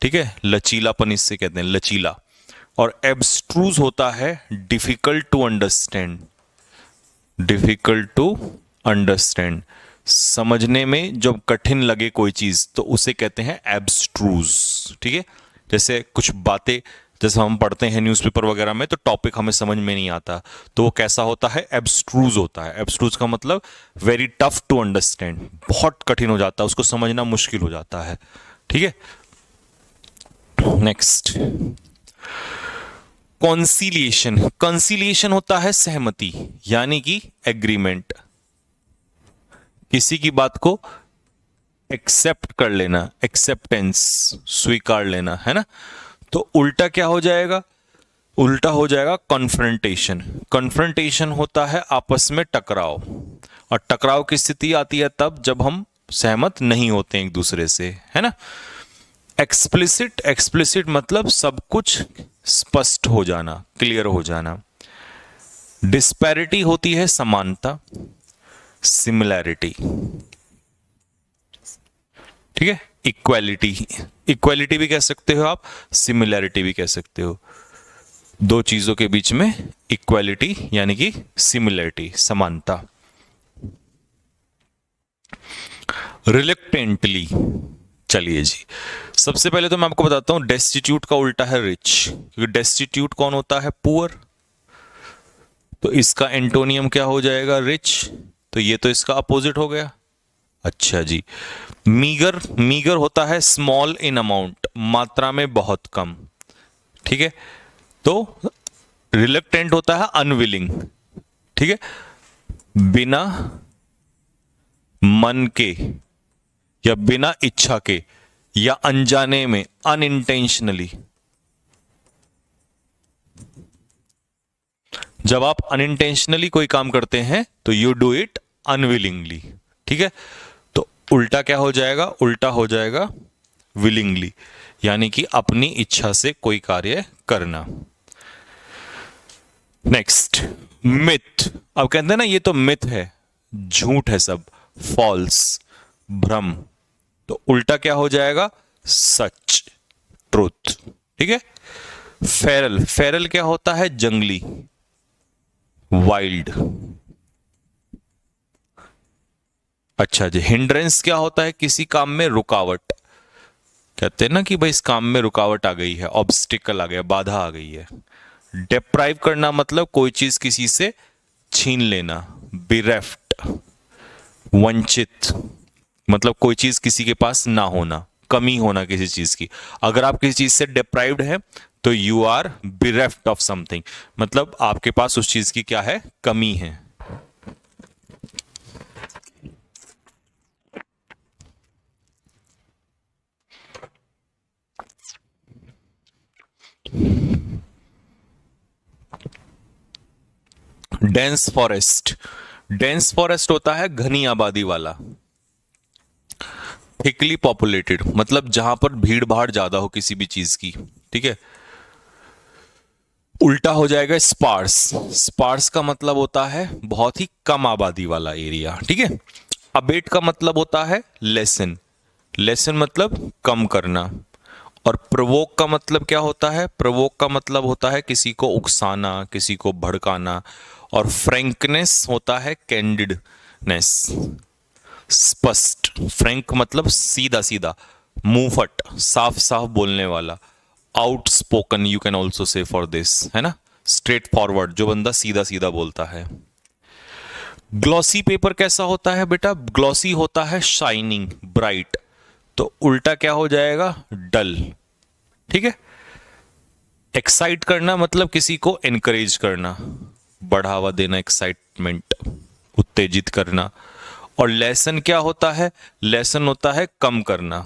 ठीक है, लचीलापन इससे कहते हैं, लचीला। और एब्स्ट्रूज होता है difficult to understand. Difficult to understand, समझने में जब कठिन लगे कोई चीज तो उसे कहते हैं एब्स्ट्रूज। ठीक है। जैसे कुछ बातें, जैसे हम पढ़ते हैं न्यूज़पेपर वगैरह में तो टॉपिक हमें समझ में नहीं आता, तो वो कैसा होता है, एब्स्ट्रूज होता है। एब्स्ट्रूज का मतलब वेरी टफ टू अंडरस्टैंड, बहुत कठिन हो जाता है, उसको समझना मुश्किल हो जाता है। ठीक है। Next, conciliation. कॉन्सिलिएशन होता है सहमति, यानी कि एग्रीमेंट, किसी की बात को एक्सेप्ट कर लेना, एक्सेप्टेंस, स्वीकार लेना, है ना। तो उल्टा क्या हो जाएगा, उल्टा हो जाएगा कॉन्फ्रंटेशन। कॉन्फ्रंटेशन होता है आपस में टकराव, और टकराव की स्थिति आती है तब जब हम सहमत नहीं होते एक दूसरे से, है ना। एक्सप्लिसिट, एक्सप्लिसिट मतलब सब कुछ स्पष्ट हो जाना, क्लियर हो जाना। डिस्पैरिटी होती है समानता, सिमिलैरिटी, ठीक है। इक्वालिटी, इक्वालिटी भी कह सकते हो आप, सिमिलैरिटी भी कह सकते हो। दो चीजों के बीच में इक्वालिटी यानी कि सिमिलैरिटी, समानता। रिलक्टेंटली, चलिए जी, सबसे पहले तो मैं आपको बताता हूं डेस्टिट्यूट का उल्टा है रिच, क्योंकि डेस्टिट्यूट कौन होता है? पुअर। तो इसका एंटोनियम क्या हो जाएगा? रिच। तो ये तो इसका अपोजिट हो गया। अच्छा जी, मीगर, मीगर होता है स्मॉल इन अमाउंट, मात्रा में बहुत कम, ठीक है। तो रिलक्टेंट होता है अनविलिंग, ठीक है, बिना मन के या बिना इच्छा के या अनजाने में, अनइंटेंशनली। जब आप अनइंटेंशनली कोई काम करते हैं तो यू डू इट अनविलिंगली, ठीक है। तो उल्टा क्या हो जाएगा? उल्टा हो जाएगा विलिंगली, यानी कि अपनी इच्छा से कोई कार्य करना। Next, myth. अब कहते हैं ना ये तो मिथ है, झूठ है सब, फॉल्स, भ्रम। तो उल्टा क्या हो जाएगा? सच, ट्रूथ, ठीक है। फेरल, फेरल क्या होता है? जंगली, वाइल्ड। अच्छा जी, हिंड्रेंस क्या होता है? किसी काम में रुकावट। कहते हैं ना कि भाई इस काम में रुकावट आ गई है, ऑब्स्टिकल आ गया, बाधा आ गई है। डिप्राइव करना मतलब कोई चीज किसी से छीन लेना, बिरेफ्ट, वंचित, मतलब कोई चीज किसी के पास ना होना, कमी होना किसी चीज की। अगर आप किसी चीज से डिप्राइव्ड हैं तो you are bereft of something, मतलब आपके पास उस चीज की क्या है? कमी है। डेंस फॉरेस्ट, डेंस फॉरेस्ट होता है घनी आबादी वाला, थिकली पॉपुलेटेड, मतलब जहां पर भीड़ भाड़ ज्यादा हो किसी भी चीज की, ठीक है। उल्टा हो जाएगा स्पार्स, स्पार्स का मतलब होता है बहुत ही कम आबादी वाला एरिया, ठीक है। अबेट का मतलब होता है लेसन, लेसन मतलब कम करना। और प्रवोक का मतलब क्या होता है? प्रवोक का मतलब होता है किसी को उकसाना, किसी को भड़काना। और फ्रैंकनेस होता है कैंडिडनेस, स्पष्ट। फ्रैंक मतलब सीधा सीधा, मुंहफट, साफ साफ बोलने वाला। Outspoken you can also say for this, है ना, स्ट्रेट फॉरवर्ड, जो बंदा सीधा सीधा बोलता है। ग्लॉसी पेपर कैसा होता है बेटा? ग्लॉसी होता है शाइनिंग, ब्राइट। तो उल्टा क्या हो जाएगा? डल, ठीक है। एक्साइट करना मतलब किसी को एनकरेज करना, बढ़ावा देना, एक्साइटमेंट, उत्तेजित करना। और लेसन क्या होता है? लेसन होता है कम करना,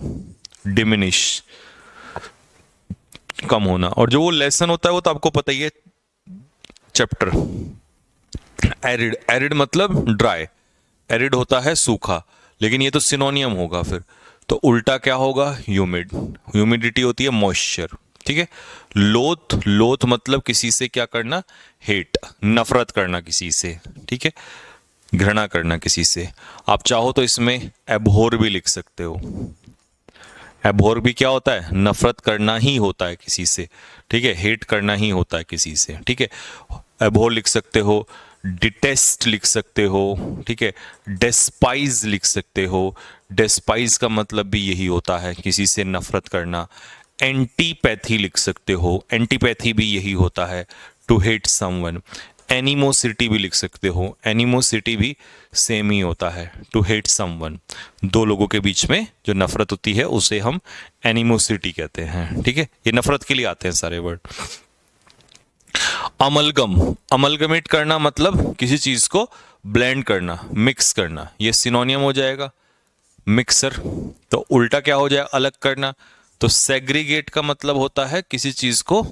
डिमिनिश, कम होना। और जो वो लेसन होता है वो तो आपको पता ही है, चैप्टर। एरिड, एरिड मतलब ड्राई, एरिड होता है सूखा, लेकिन ये तो सिनोनियम होगा फिर। तो उल्टा क्या होगा? ह्यूमिड, ह्यूमिडिटी होती है मॉइस्चर, ठीक है। लोथ, लोथ मतलब किसी से क्या करना? हेट, नफरत करना किसी से, ठीक है, घृणा करना किसी से। आप चाहो तो इसमें एबहोर भी लिख सकते हो। एबहोर भी क्या होता है? नफरत करना ही होता है किसी से, ठीक है, हेट करना ही होता है किसी से, ठीक है। एबहोर लिख सकते हो, डिटेस्ट लिख सकते हो, ठीक है, डेस्पाइज लिख सकते हो। डेस्पाइज का मतलब भी यही होता है, किसी से नफरत करना। एंटीपैथी लिख सकते हो, एंटीपैथी भी यही होता है, टू हेट समवन। एनिमोसिटी भी लिख सकते हो, एनिमोसिटी भी सेम ही होता है, टू हेट समवन। दो लोगों के बीच में जो नफरत होती है उसे हम एनिमोसिटी कहते हैं, ठीक है। ये नफरत के लिए आते हैं सारे वर्ड। अमलगम, अमलगमेट करना मतलब किसी चीज को ब्लेंड करना, मिक्स करना, ये सिनोनियम हो जाएगा, मिक्सर। तो उल्टा क्या हो जाए? अलग करना। तो सेग्रीगेट का मतलब होता है किसी चीज को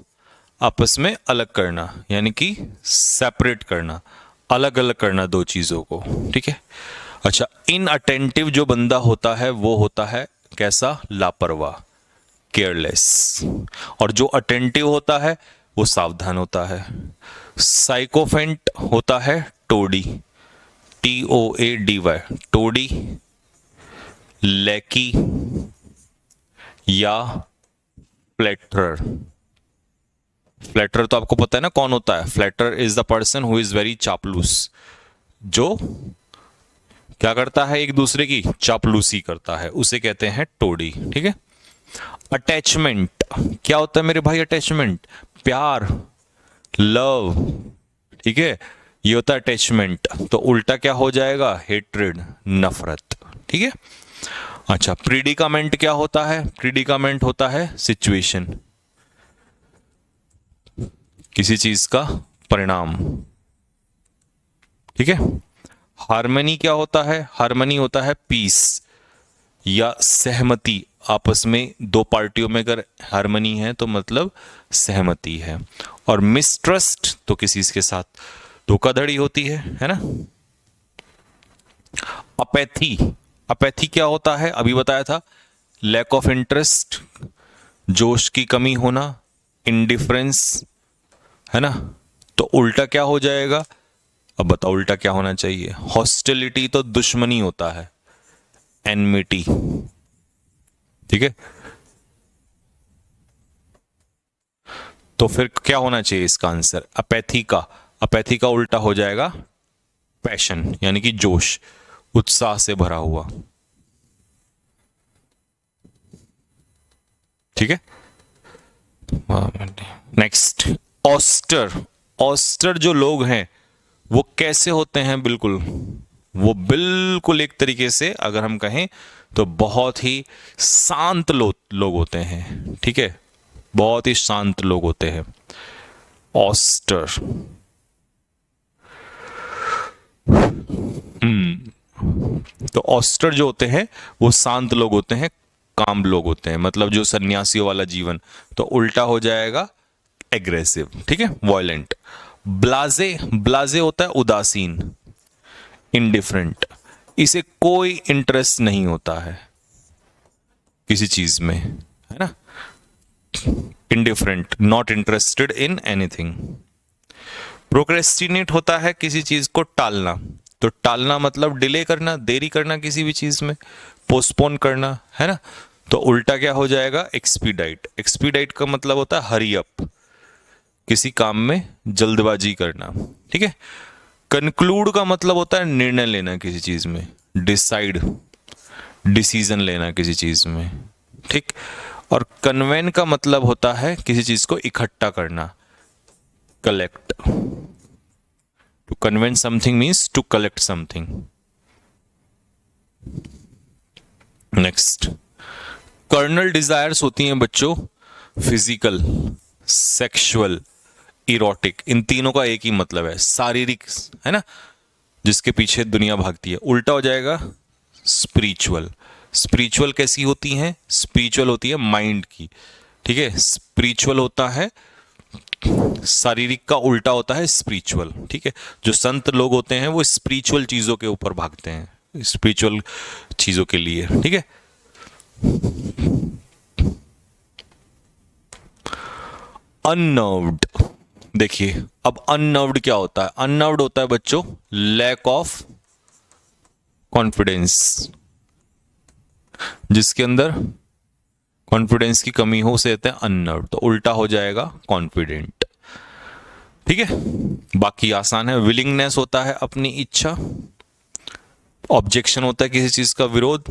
आपस में अलग करना, यानी कि सेपरेट करना, अलग अलग करना दो चीजों को, ठीक है। अच्छा, इनअटेंटिव जो बंदा होता है वो होता है कैसा? लापरवाह, केयरलेस। और जो अटेंटिव होता है वो सावधान होता है। साइकोफेंट होता है टोडी, TOADY, टोडी, लैकी या फ्लैटरर। फ्लैटरर तो आपको पता है ना कौन होता है। Flatterer is the person who is very चापलूस, जो क्या करता है, एक दूसरे की चापलूसी करता है, उसे कहते हैं टोडी। ठीक है। अटैचमेंट क्या होता है मेरे भाई? अटैचमेंट प्यार, लव। ठीक है, ये होता है अटैचमेंट। तो उल्टा क्या हो जाएगा? हेट्रेड, नफरत। ठीक है। अच्छा, प्रीडिकामेंट क्या होता है? प्रीडिकामेंट होता है सिचुएशन, किसी चीज का परिणाम। ठीक है। हार्मनी क्या होता है? हार्मनी होता है पीस या सहमति। आपस में दो पार्टियों में अगर हार्मनी है तो मतलब सहमति है। और मिसट्रस्ट तो किसी के साथ धोखाधड़ी होती है ना। अपैथी, अपैथी क्या होता है? अभी बताया था, लैक ऑफ इंटरेस्ट, जोश की कमी होना, इंडिफरेंस, है ना। तो उल्टा क्या हो जाएगा? अब बताओ उल्टा क्या होना चाहिए? हॉस्टिलिटी तो दुश्मनी होता है, एनमिटी। ठीक है। तो फिर क्या होना चाहिए इसका आंसर? अपैथी का, अपैथी का उल्टा हो जाएगा पैशन, यानी कि जोश, उत्साह से भरा हुआ। ठीक है। Next, oyster. ऑस्टर जो लोग हैं वो कैसे होते हैं? बिल्कुल, वो बिल्कुल एक तरीके से अगर हम कहें तो बहुत ही शांत लोग होते हैं। ठीक है, बहुत ही शांत लोग होते हैं ऑस्टर। तो ऑस्टर जो होते हैं वो शांत लोग होते हैं, काम लोग होते हैं, मतलब जो सन्यासियों वाला जीवन। तो उल्टा हो जाएगा एग्रेसिव। ठीक है, वॉयलेंट। ब्लाजे, ब्लाजे होता है उदासीन, इनडिफरेंट, इसे कोई इंटरेस्ट नहीं होता है किसी चीज में, है ना। Indifferent, not interested in anything. Procrastinate होता है किसी चीज को टालना। तो टालना मतलब डिले करना, देरी करना किसी भी चीज में, पोस्टपोन करना, है ना। तो उल्टा क्या हो जाएगा? एक्सपीडाइट। एक्सपीडाइट का मतलब होता है हरी अप, किसी काम में जल्दबाजी करना। ठीक है। कंक्लूड का मतलब होता है निर्णय लेना किसी चीज में, डिसाइड, डिसीजन लेना किसी चीज में। ठीक। और कन्वेन का मतलब होता है किसी चीज को इकट्ठा करना, collect. To convene something means to collect something. Next, carnal desires होती हैं बच्चों, फिजिकल, सेक्सुअल, इरोटिक। इन तीनों का एक ही मतलब है, शारीरिक, है ना, जिसके पीछे दुनिया भागती है। उल्टा हो जाएगा स्पिरिचुअल। स्पिरिचुअल कैसी होती हैं? स्पिरिचुअल होती है माइंड की। ठीक है, स्पिरिचुअल होता है शारीरिक का, उल्टा होता है स्पिरिचुअल। ठीक है, जो संत लोग होते हैं वो स्पिरिचुअल चीजों के ऊपर भागते हैं, स्पिरिचुअल चीजों के लिए। ठीक है। अननर्व्ड, देखिए अब अननर्व्ड क्या होता है? अननर्व्ड होता है बच्चों लैक ऑफ कॉन्फिडेंस, जिसके अंदर कॉन्फिडेंस की कमी हो उसे कहते हैं अननर्व्ड। तो उल्टा हो जाएगा कॉन्फिडेंट। ठीक है, बाकी आसान है। विलिंगनेस होता है अपनी इच्छा, ऑब्जेक्शन होता है किसी चीज का विरोध,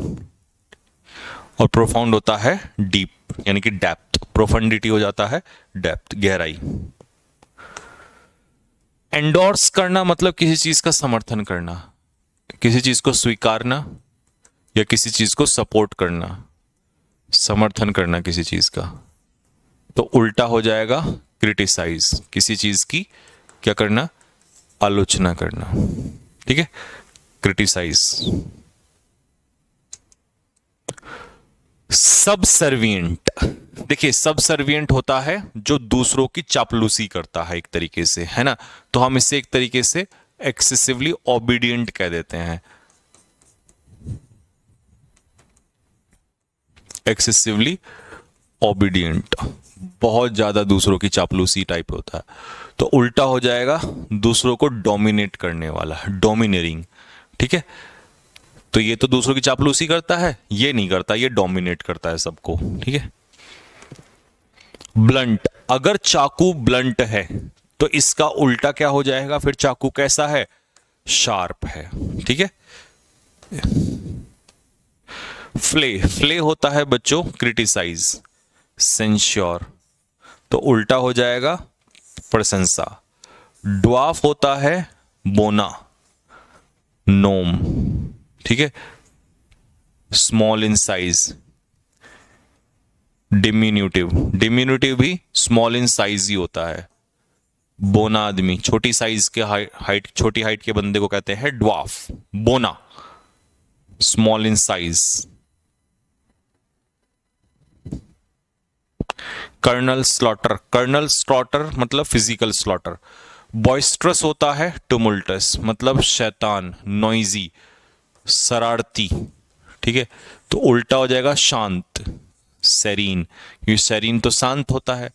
और प्रोफाउंड होता है डीप, यानी कि डेप्थ। प्रोफंडिटी हो जाता है डेप्थ, गहराई। एंडोर्स करना मतलब किसी चीज का समर्थन करना, किसी चीज को स्वीकारना या किसी चीज को सपोर्ट करना, समर्थन करना किसी चीज का। तो उल्टा हो जाएगा क्रिटिसाइज, किसी चीज की क्या करना? आलोचना करना। ठीक है, क्रिटिसाइज। सबसर्विएंट, देखिए सबसर्विएंट होता है जो दूसरों की चापलूसी करता है एक तरीके से, है ना। तो हम इसे एक तरीके से एक्सेसिवली ओबीडिएंट कह देते हैं। एक्सेसिवली ओबीडिएंट, बहुत ज्यादा दूसरों की चापलूसी टाइप होता है। तो उल्टा हो जाएगा दूसरों को डोमिनेट करने वाला, डोमिनेरिंग। ठीक है, तो ये तो दूसरों की चापलूसी करता है, ये नहीं करता, ये डोमिनेट करता है सबको। ठीक है। ब्लंट, अगर चाकू ब्लंट है तो इसका उल्टा क्या हो जाएगा, फिर चाकू कैसा है, शार्प है। ठीक है। फ्ले, फ्ले होता है बच्चों क्रिटिसाइज, सेंश्योर, तो उल्टा हो जाएगा प्रशंसा। ड्वार्फ होता है बोना, नोम। ठीक है। स्मॉल इन साइज, डिमिन्यूटिव, डिमिन्यूटिव भी स्मॉल इन साइज ही होता है। बोना आदमी, छोटी साइज के हाइट, छोटी हाइट के बंदे को कहते हैं ड्वार्फ, बोना, small in size. Carnal slaughter, carnal slaughter मतलब फिजिकल स्लॉटर। बॉइस्ट्रस होता है टुमुल्टस, मतलब शैतान, नॉइजी, शरारती। ठीक है, तो उल्टा हो जाएगा शांत, सेरीन, क्योंकि सेरीन तो शांत होता है,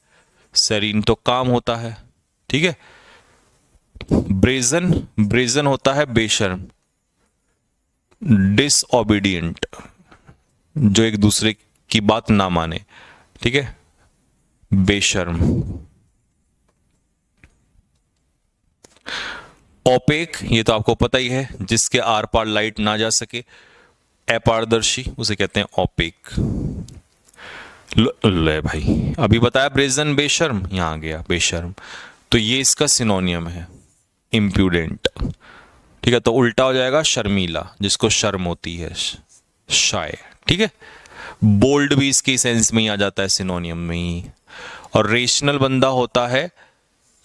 सेरीन तो काम होता है। ठीक है। ब्रेजन, ब्रेजन होता है बेशर्म, डिसओबीडियंट, जो एक दूसरे की बात ना माने। ठीक है, बेशर्म। ओपेक, ये तो आपको पता ही है, जिसके आर पार लाइट ना जा सके, अपारदर्शी, उसे कहते हैं ओपेक। ले भाई, अभी बताया ब्रेजन बेशर्म, यहां आ गया बेशर्म, तो ये इसका सिनोनियम है, इम्प्यूडेंट। ठीक है, तो उल्टा हो जाएगा शर्मीला, जिसको शर्म होती है, शाय। ठीक है। बोल्ड भी इसकी सेंस में ही आ जाता है, सिनोनियम में ही। और रेशनल बंदा होता है,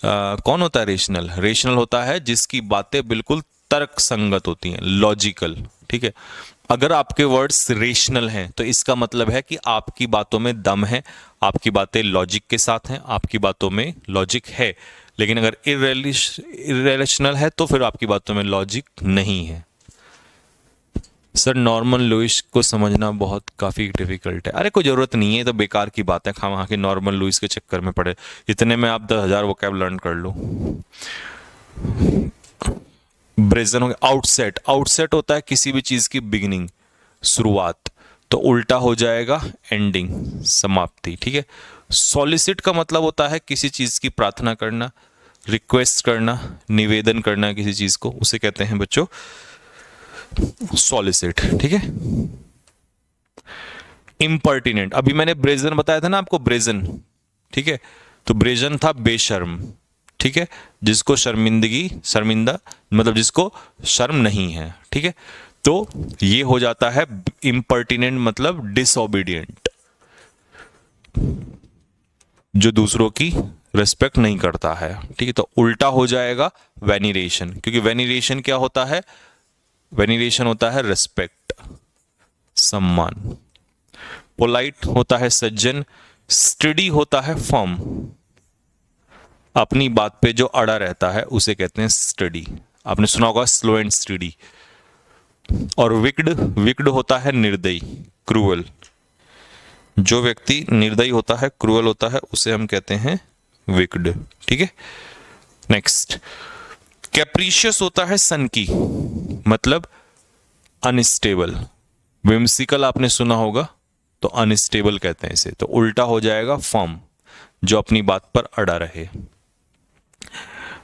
कौन होता है रेशनल, रेशनल होता है जिसकी बातें बिल्कुल तर्क संगत होती हैं, लॉजिकल। ठीक है, अगर आपके वर्ड्स रेशनल हैं तो इसका मतलब है कि आपकी बातों में दम है, आपकी बातें लॉजिक के साथ हैं, आपकी बातों में लॉजिक है। लेकिन अगर इरेशनल है तो फिर आपकी बातों में लॉजिक नहीं है। सर नॉर्मन लुइस को समझना बहुत काफ़ी डिफिकल्ट है। अरे कोई ज़रूरत नहीं है, तो बेकार की बात है, खामा के नॉर्मन लुइस के चक्कर में पड़े, इतने में आप 10,000 वोकैब लर्न कर लो। ब्रेजन हो गया। आउटसेट, आउटसेट होता है किसी भी चीज़ की बिगिनिंग, शुरुआत, तो उल्टा हो जाएगा एंडिंग, समाप्ति। ठीक है। सॉलिसिट का मतलब होता है किसी चीज़ की प्रार्थना करना, रिक्वेस्ट करना, निवेदन करना किसी चीज़ को, उसे कहते हैं बच्चों सॉलिसिट। ठीक है। इम्पर्टिनेंट, अभी मैंने ब्रेजन बताया था ना आपको, ब्रेजन। ठीक है, तो ब्रेजन था बेशर्म। ठीक है, जिसको शर्मिंदगी, शर्मिंदा मतलब जिसको शर्म नहीं है। ठीक है, तो ये हो जाता है इम्पर्टिनेंट, मतलब डिसओबीडियंट, जो दूसरों की रिस्पेक्ट नहीं करता है। ठीक है, तो उल्टा हो जाएगा वेनिरेशन, क्योंकि वेनिरेशन क्या होता है, वेनिरेशन होता है रिस्पेक्ट, सम्मान। पोलाइट होता है सज्जन, स्टडी होता है फर्म, अपनी बात पे जो अड़ा रहता है उसे कहते हैं स्टडी, आपने सुना होगा स्लो एंड स्टडी। और विक्ड, विक्ड होता है निर्दयी, क्रूअल, जो व्यक्ति निर्दयी होता है, क्रूअल होता है, उसे हम कहते हैं विक्ड। ठीक है। नेक्स्ट, कैप्रीशियस होता है सन की, मतलब अनस्टेबल। विम्सिकल आपने सुना होगा, तो अनस्टेबल कहते हैं इसे, तो उल्टा हो जाएगा फर्म, जो अपनी बात पर अड़ा रहे।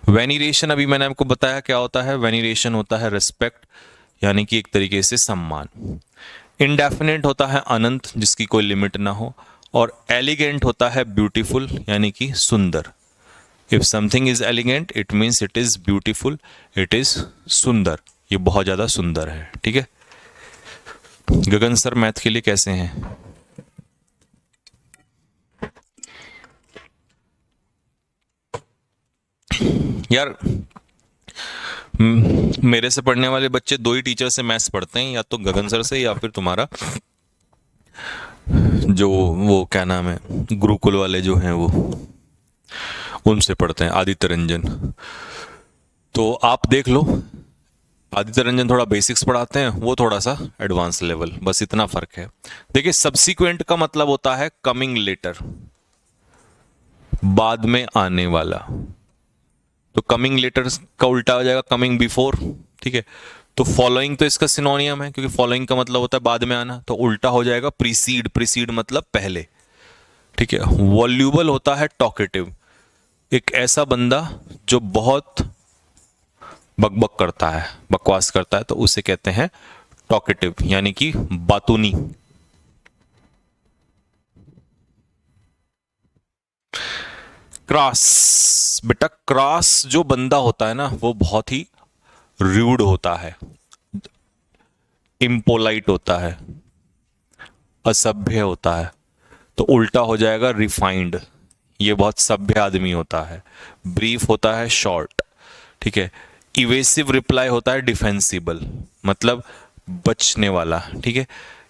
वेनिरेशन, अभी मैंने आपको बताया क्या होता है, वेनिरेशन होता है रिस्पेक्ट, यानी कि एक तरीके से सम्मान। इंडेफिनेट होता है अनंत, जिसकी कोई लिमिट ना हो। और एलिगेंट होता है ब्यूटीफुल, यानी कि सुंदर। If something is elegant it means it is beautiful, it is सुंदर, ये बहुत ज्यादा सुंदर है। ठीक है। गगन सर मैथ के लिए कैसे हैं? यार मेरे से पढ़ने वाले बच्चे दो ही टीचर से मैथ्स पढ़ते हैं, या तो गगन सर से या फिर तुम्हारा जो वो क्या नाम है, गुरुकुल वाले जो हैं वो, उनसे पढ़ते हैं, आदित्य रंजन। तो आप देख लो, आदित्य रंजन थोड़ा बेसिक्स पढ़ाते हैं, वो थोड़ा सा एडवांस लेवल, बस इतना फर्क है। देखिए सब्सिक्वेंट का मतलब होता है कमिंग लेटर, बाद में आने वाला, तो कमिंग लेटर का उल्टा हो जाएगा कमिंग बिफोर। ठीक है, तो फॉलोइंग तो इसका सिनोनियम है, क्योंकि फॉलोइंग का मतलब होता है बाद में आना, तो उल्टा हो जाएगा प्रीसीड, प्रीसीड मतलब पहले, ठीक है। वॉल्यूबल होता है टॉकेटिव, एक ऐसा बंदा जो बहुत बकबक करता है, बकवास करता है, तो उसे कहते हैं टॉकेटिव, यानी कि बातूनी। क्रॉस, बेटा क्रॉस जो बंदा होता है ना वो बहुत ही रूड होता है, इम्पोलाइट होता है, असभ्य होता है, तो उल्टा हो जाएगा रिफाइंड, ये बहुत सभ्य आदमी होता है। ब्रीफ होता है शॉर्ट, ठीक है। इवेसिव रिप्लाई होता है डिफेंसिबल, मतलब बचने वाला, ठीक है।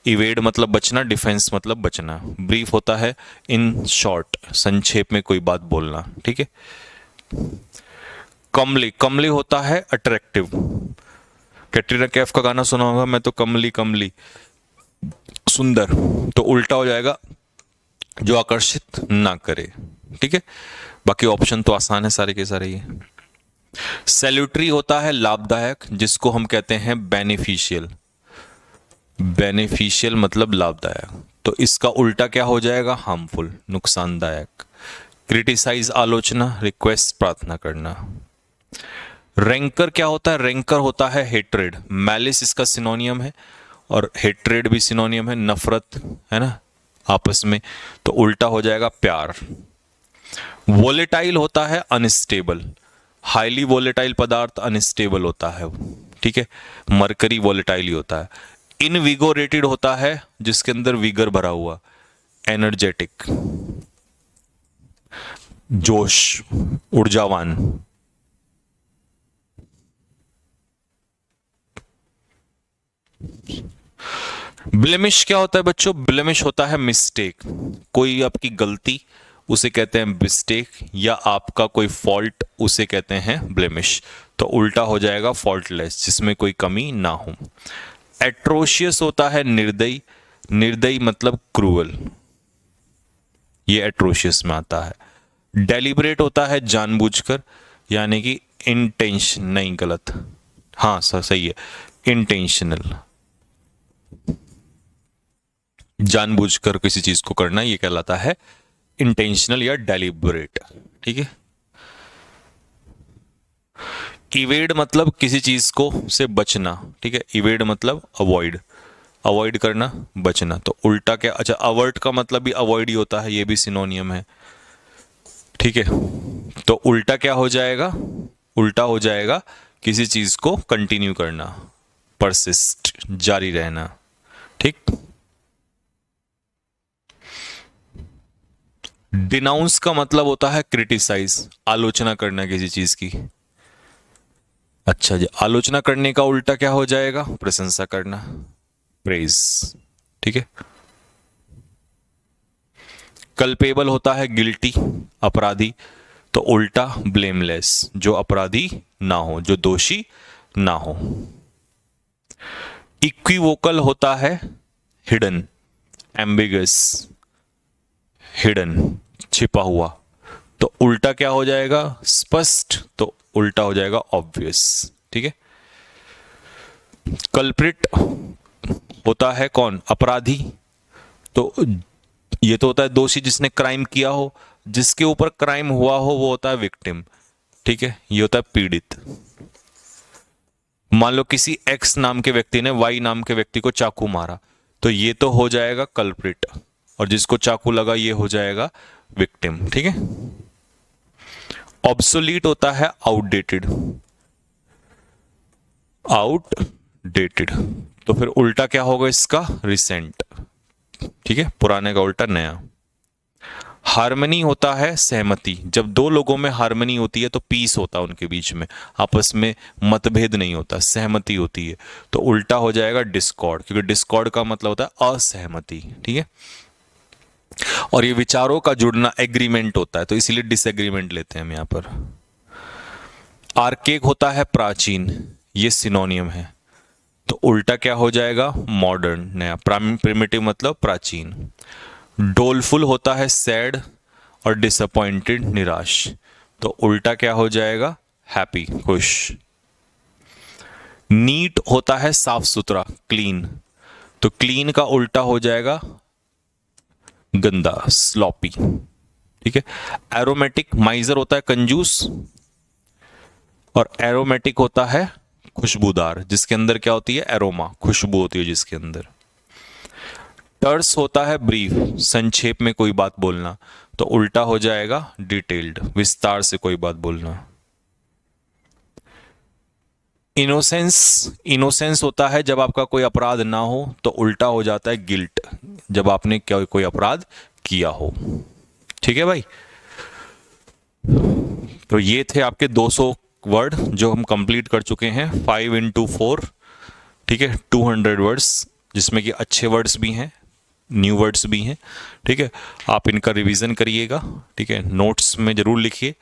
इवेड मतलब बचना, डिफेंस मतलब बचना। ब्रीफ होता है इन शॉर्ट, संक्षेप में कोई बात बोलना, ठीक है। कमली, कमली होता है अट्रैक्टिव, कैटरीना कैफ का गाना सुना होगा, मैं तो कमली कमली, सुंदर, तो उल्टा हो जाएगा जो आकर्षित ना करे, ठीक है। बाकी ऑप्शन तो आसान है सारे के सारे ये। सैल्यूटरी होता है लाभदायक, जिसको हम कहते हैं बेनिफिशियल, बेनिफिशियल मतलब लाभदायक, तो इसका उल्टा क्या हो जाएगा, हार्मफुल, नुकसानदायक। क्रिटिसाइज आलोचना, रिक्वेस्ट प्रार्थना करना। रैंकर क्या होता है, रैंकर होता है हेट्रेड, मैलिस इसका सिनोनियम है और हेट्रेड भी सिनोनियम है, नफरत, है ना आपस में, तो उल्टा हो जाएगा प्यार। वोलेटाइल होता है अनस्टेबल, हाईली वोलेटाइल पदार्थ अनस्टेबल होता है, ठीक है, मरकरी वोलेटाइल ही होता है। इनविगोरेटेड होता है जिसके अंदर विगर भरा हुआ, एनर्जेटिक, जोश, ऊर्जावान। ब्लेमिश क्या होता है बच्चों, ब्लेमिश होता है मिस्टेक, कोई आपकी गलती उसे कहते हैं मिस्टेक, या आपका कोई फॉल्ट उसे कहते हैं ब्लेमिश, तो उल्टा हो जाएगा फॉल्टलेस, जिसमें कोई कमी ना हो। एट्रोशियस होता है निर्दयी, निर्दयी मतलब क्रूअल, ये एट्रोशियस में आता है। डेलिब्रेट होता है जानबूझकर, यानी कि इंटेंशन, नहीं गलत, हाँ सही है, इंटेंशनल, जानबूझकर किसी चीज को करना, ये कहलाता है इंटेंशनल या डेलिब्रेट, ठीक है। इवेड मतलब किसी चीज को से बचना, ठीक है, इवेड मतलब अवॉइड, अवॉइड करना, बचना, तो उल्टा क्या, अच्छा अवर्ट का मतलब भी अवॉइड ही होता है, ये भी सिनोनियम है, ठीक है। तो उल्टा क्या हो जाएगा, उल्टा हो जाएगा किसी चीज को कंटिन्यू करना, परसिस्ट, जारी रहना, ठीक। डिनाउंस का मतलब होता है क्रिटिसाइज, आलोचना करना किसी चीज की। अच्छा जी, आलोचना करने का उल्टा क्या हो जाएगा, प्रशंसा करना, प्रेज, ठीक है। कल्पेबल होता है गिल्टी, अपराधी, तो उल्टा ब्लेमलेस, जो अपराधी ना हो, जो दोषी ना हो। इक्विवोकल होता है हिडन, एम्बिगस, हिडन, छिपा हुआ, तो उल्टा क्या हो जाएगा, स्पष्ट, तो उल्टा हो जाएगा ऑब्वियस, ठीक है। कल्प्रिट होता है कौन, अपराधी, तो ये तो होता है दोषी जिसने क्राइम किया हो, जिसके ऊपर क्राइम हुआ हो वो होता है विक्टिम, ठीक है, ये होता है पीड़ित। मान लो किसी एक्स नाम के व्यक्ति ने वाई नाम के व्यक्ति को चाकू मारा, तो ये तो हो जाएगा कल्प्रिट, और जिसको चाकू लगा ये हो जाएगा विक्टिम, ठीक है। ऑब्सोलीट होता है आउटडेटेड, आउटडेटेड, तो फिर उल्टा क्या होगा इसका, रिसेंट, ठीक है, पुराने का उल्टा नया। हार्मनी होता है सहमति, जब दो लोगों में हार्मनी होती है तो पीस होता है उनके बीच में, आपस में मतभेद नहीं होता, सहमति होती है, तो उल्टा हो जाएगा डिस्कॉर्ड, क्योंकि डिस्कॉर्ड का मतलब होता है असहमति, ठीक है। और ये विचारों का जुड़ना एग्रीमेंट होता है, तो इसीलिए डिसएग्रीमेंट लेते हैं हम यहां पर। आर्केक होता है प्राचीन, ये सिनोनियम है, तो उल्टा क्या हो जाएगा, मॉडर्न, नया, प्रिमिटिव मतलब प्राचीन। डोलफुल होता है सैड, और डिसअपॉइंटेड निराश, तो उल्टा क्या हो जाएगा, हैप्पी, खुश। नीट होता है साफ सुथरा, क्लीन, तो क्लीन का उल्टा हो जाएगा गंदा, स्लॉपी। ठीक है। एरोमेटिक, माइजर होता है कंजूस, और एरोमेटिक होता है खुशबूदार, जिसके अंदर क्या होती है, एरोमा, खुशबू होती है जिसके अंदर। टर्स होता है ब्रीफ, संक्षेप में कोई बात बोलना, तो उल्टा हो जाएगा डिटेल्ड, विस्तार से कोई बात बोलना। इनोसेंस, इनोसेंस होता है जब आपका कोई अपराध ना हो, तो उल्टा हो जाता है गिल्ट, जब आपने कोई अपराध किया हो। ठीक है भाई, तो ये थे आपके 200 वर्ड जो हम कंप्लीट कर चुके हैं, 5 इंटू 4। ठीक है, 200 वर्ड्स, जिसमें कि अच्छे वर्ड्स भी हैं, न्यू वर्ड्स भी हैं। ठीक है, आप इनका रिवीजन करिएगा। ठीक है, नोट्स में ज़रूर लिखिए।